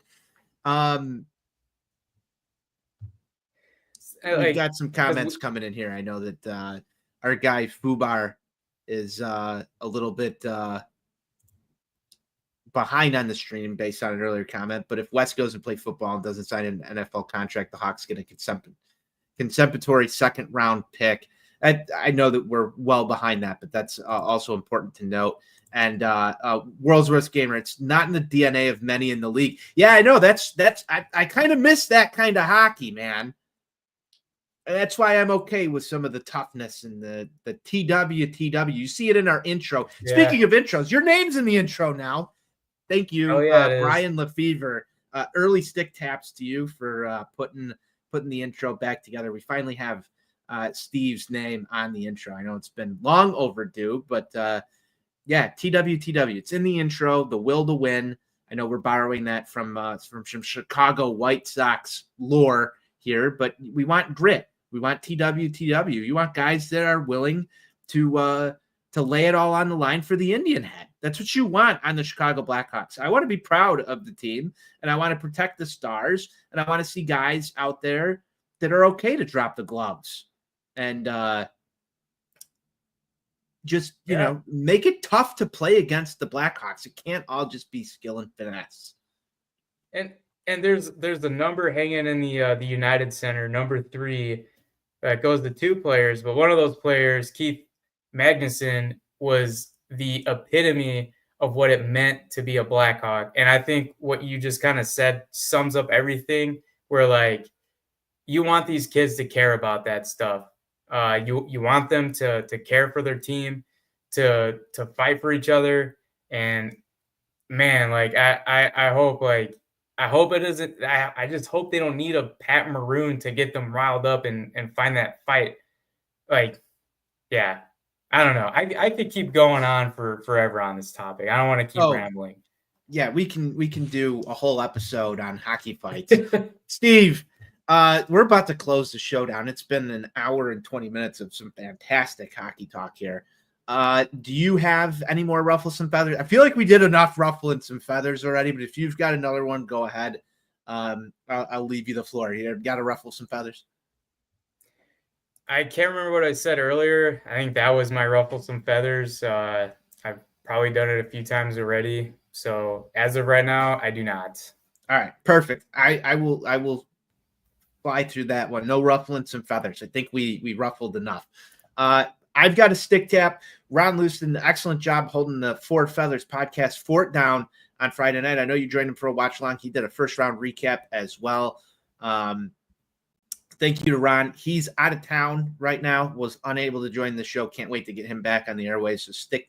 We've got some comments coming in here. I know that our guy Fubar is a little bit behind on the stream based on an earlier comment. But if West goes and play football and doesn't sign an NFL contract, the Hawks get a contemporary second round pick. I know that we're well behind that, but that's also important to note. And World's Worst Gamer, it's not in the DNA of many in the league. Yeah, I know. I kind of miss that kind of hockey, man. And that's why I'm okay with some of the toughness and the TW. You see it in our intro. Yeah. Speaking of intros, your name's in the intro now. Thank you, Brian Lefevre. Early stick taps to you for putting the intro back together. We finally have Steve's name on the intro. I know it's been long overdue, but TW. It's in the intro. The will to win. I know we're borrowing that from some Chicago White Sox lore here, but we want grit. We want TW. You want guys that are willing to lay it all on the line for the Indian head. That's what you want on the Chicago Blackhawks. I want to be proud of the team, and I want to protect the stars, and I want to see guys out there that are okay to drop the gloves and just, make it tough to play against the Blackhawks. It can't all just be skill and finesse.
And there's the number hanging in the United Center, number 3, that goes to 2 players, but one of those players, Keith Magnuson, was the epitome of what it meant to be a Blackhawk. And I think what you just kind of said sums up everything, where like you want these kids to care about that stuff. You want them to care for their team, to fight for each other. And man, like I hope it isn't. I just hope they don't need a Pat Maroon to get them riled up and find that fight. Like, yeah, I don't know. I could keep going on for forever on this topic. I don't want to keep rambling.
Yeah, we can do a whole episode on hockey fights. Steve, we're about to close the show down. It's been an hour and 20 minutes of some fantastic hockey talk here. Do you have any more ruffle some feathers? I feel like we did enough ruffling some feathers already, but if you've got another one, go ahead. I'll leave you the floor here. Got to ruffle some feathers?
I can't remember what I said earlier. I think that was my ruffle some feathers. I've probably done it a few times already. So as of right now, I do not.
All right, perfect. I will fly through that one. No ruffling some feathers. I think we ruffled enough. I've got a stick tap. Ron Leuston, excellent job holding the Four Feathers podcast fort down on Friday night. I know you joined him for a watch along. He did a first round recap as well. Thank you to Ron. He's out of town right now, was unable to join the show. Can't wait to get him back on the airways. So stick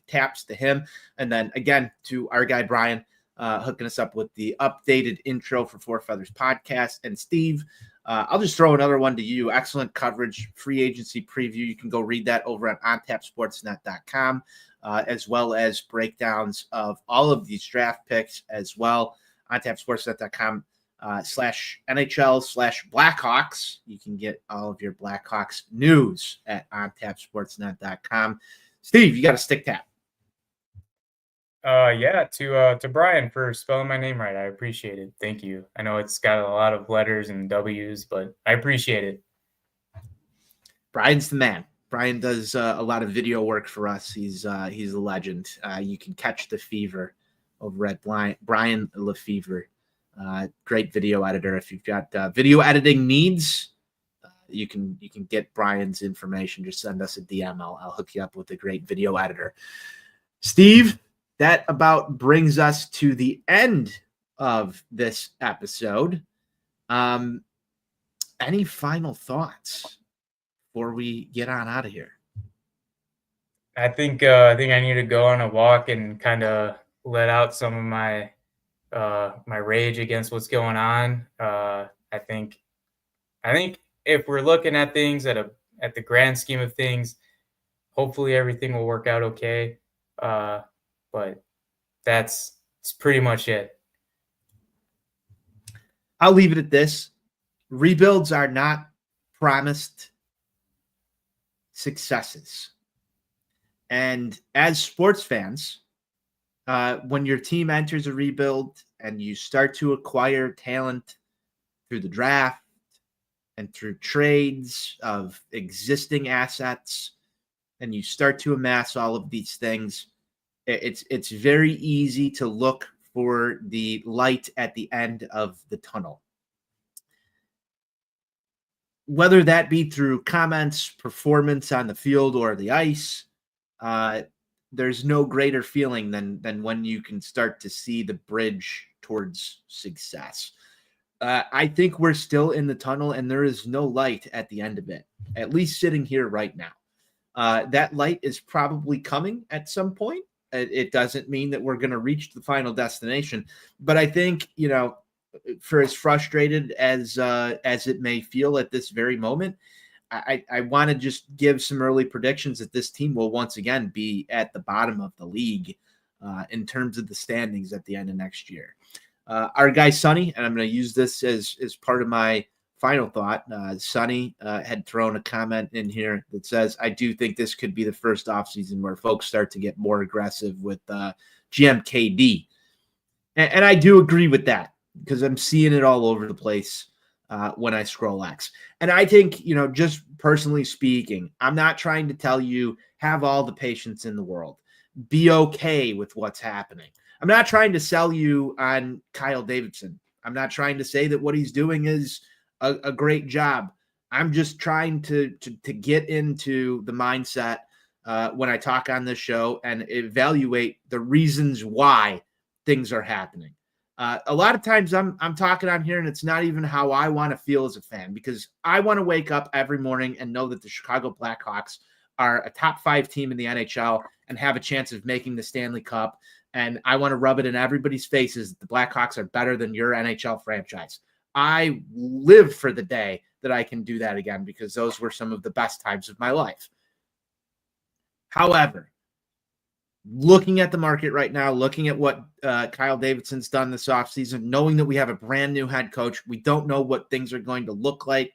taps to him. And then again to our guy Brian, hooking us up with the updated intro for Four Feathers podcast. And Steve, I'll just throw another one to you. Excellent coverage, free agency preview. You can go read that over at ontapsportsnet.com, as well as breakdowns of all of these draft picks as well. ontapsportsnet.com /NHL/Blackhawks. You can get all of your Blackhawks news at ontapsportsnet.com. Steve, you got a stick tap.
Yeah, to Brian for spelling my name right. I appreciate it. Thank you. I know it's got a lot of letters and W's, but I appreciate it.
Brian's the man. Brian does a lot of video work for us. He's a legend. You can catch the fever over at Brian Lefevre. Great video editor. If you've got video editing needs, you can get Brian's information. Just send us a DM. I'll hook you up with a great video editor. Steve, that about brings us to the end of this episode. Any final thoughts before we get on out of here?
I think I need to go on a walk and kind of let out some of my rage against what's going on. I think if we're looking at things at the grand scheme of things, hopefully everything will work out okay. But that's pretty much it.
I'll leave it at this. Rebuilds are not promised successes. And as sports fans, when your team enters a rebuild and you start to acquire talent through the draft and through trades of existing assets, and you start to amass all of these things, it's very easy to look for the light at the end of the tunnel. Whether that be through comments, performance on the field or the ice, there's no greater feeling than when you can start to see the bridge towards success. I think we're still in the tunnel and there is no light at the end of it, at least sitting here right now. That light is probably coming at some point. It doesn't mean that we're going to reach the final destination, but I think, for as frustrated as it may feel at this very moment, I want to just give some early predictions that this team will once again be at the bottom of the league in terms of the standings at the end of next year. Our guy Sonny, and I'm going to use this as part of my final thought, Sonny had thrown a comment in here that says, I do think this could be the first offseason where folks start to get more aggressive with GM KD. And I do agree with that because I'm seeing it all over the place when I scroll X. And I think, just personally speaking, I'm not trying to tell you have all the patience in the world. Be okay with what's happening. I'm not trying to sell you on Kyle Davidson. I'm not trying to say that what he's doing is a great job. I'm just trying to get into the mindset when I talk on this show and evaluate the reasons why things are happening. A lot of times I'm talking on here and it's not even how I want to feel as a fan, because I want to wake up every morning and know that the Chicago Blackhawks are a top 5 team in the NHL and have a chance of making the Stanley Cup. And I want to rub it in everybody's faces that the Blackhawks are better than your NHL franchise. I live for the day that I can do that again, because those were some of the best times of my life. However, looking at the market right now, looking at what Kyle Davidson's done this offseason, knowing that we have a brand new head coach, we don't know what things are going to look like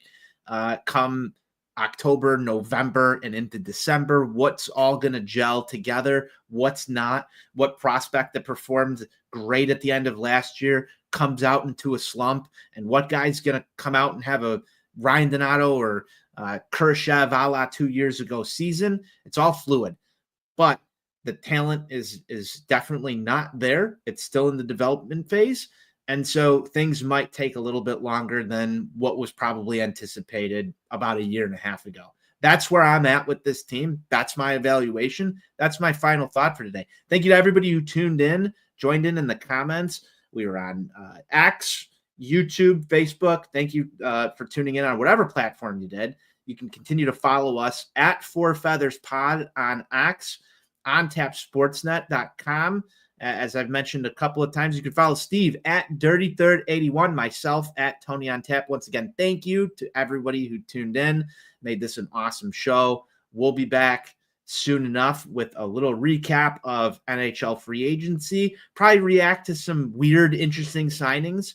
come October, November, and into December. What's all going to gel together? What's not? What prospect that performed great at the end of last year comes out into a slump? And what guy's going to come out and have a Ryan Donato or Kurashev a la 2 years ago season? It's all fluid. But the talent is definitely not there. It's still in the development phase. And so things might take a little bit longer than what was probably anticipated about a year and a half ago. That's where I'm at with this team. That's my evaluation. That's my final thought for today. Thank you to everybody who tuned in, joined in the comments. We were on X, YouTube, Facebook. Thank you for tuning in on whatever platform you did. You can continue to follow us at Four Feathers Pod on X, ontapsportsnet.com. As I've mentioned a couple of times, you can follow Steve at DirtyThird81, myself at Tony on Tap. Once again, thank you to everybody who tuned in, made this an awesome show. We'll be back soon enough with a little recap of NHL free agency, probably react to some weird, interesting signings,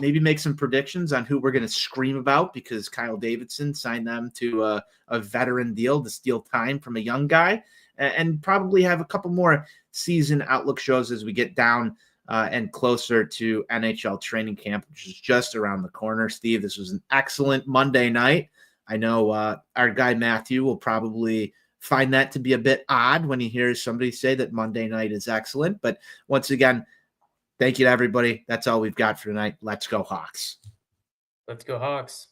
maybe make some predictions on who we're going to scream about because Kyle Davidson signed them to a veteran deal to steal time from a young guy, and probably have a couple more season outlook shows as we get down and closer to NHL training camp, which is just around the corner. Steve, this was an excellent Monday night. I know our guy Matthew will probably find that to be a bit odd when he hears somebody say that Monday night is excellent. But once again, thank you to everybody. That's all we've got for tonight. Let's go Hawks.
Let's go Hawks.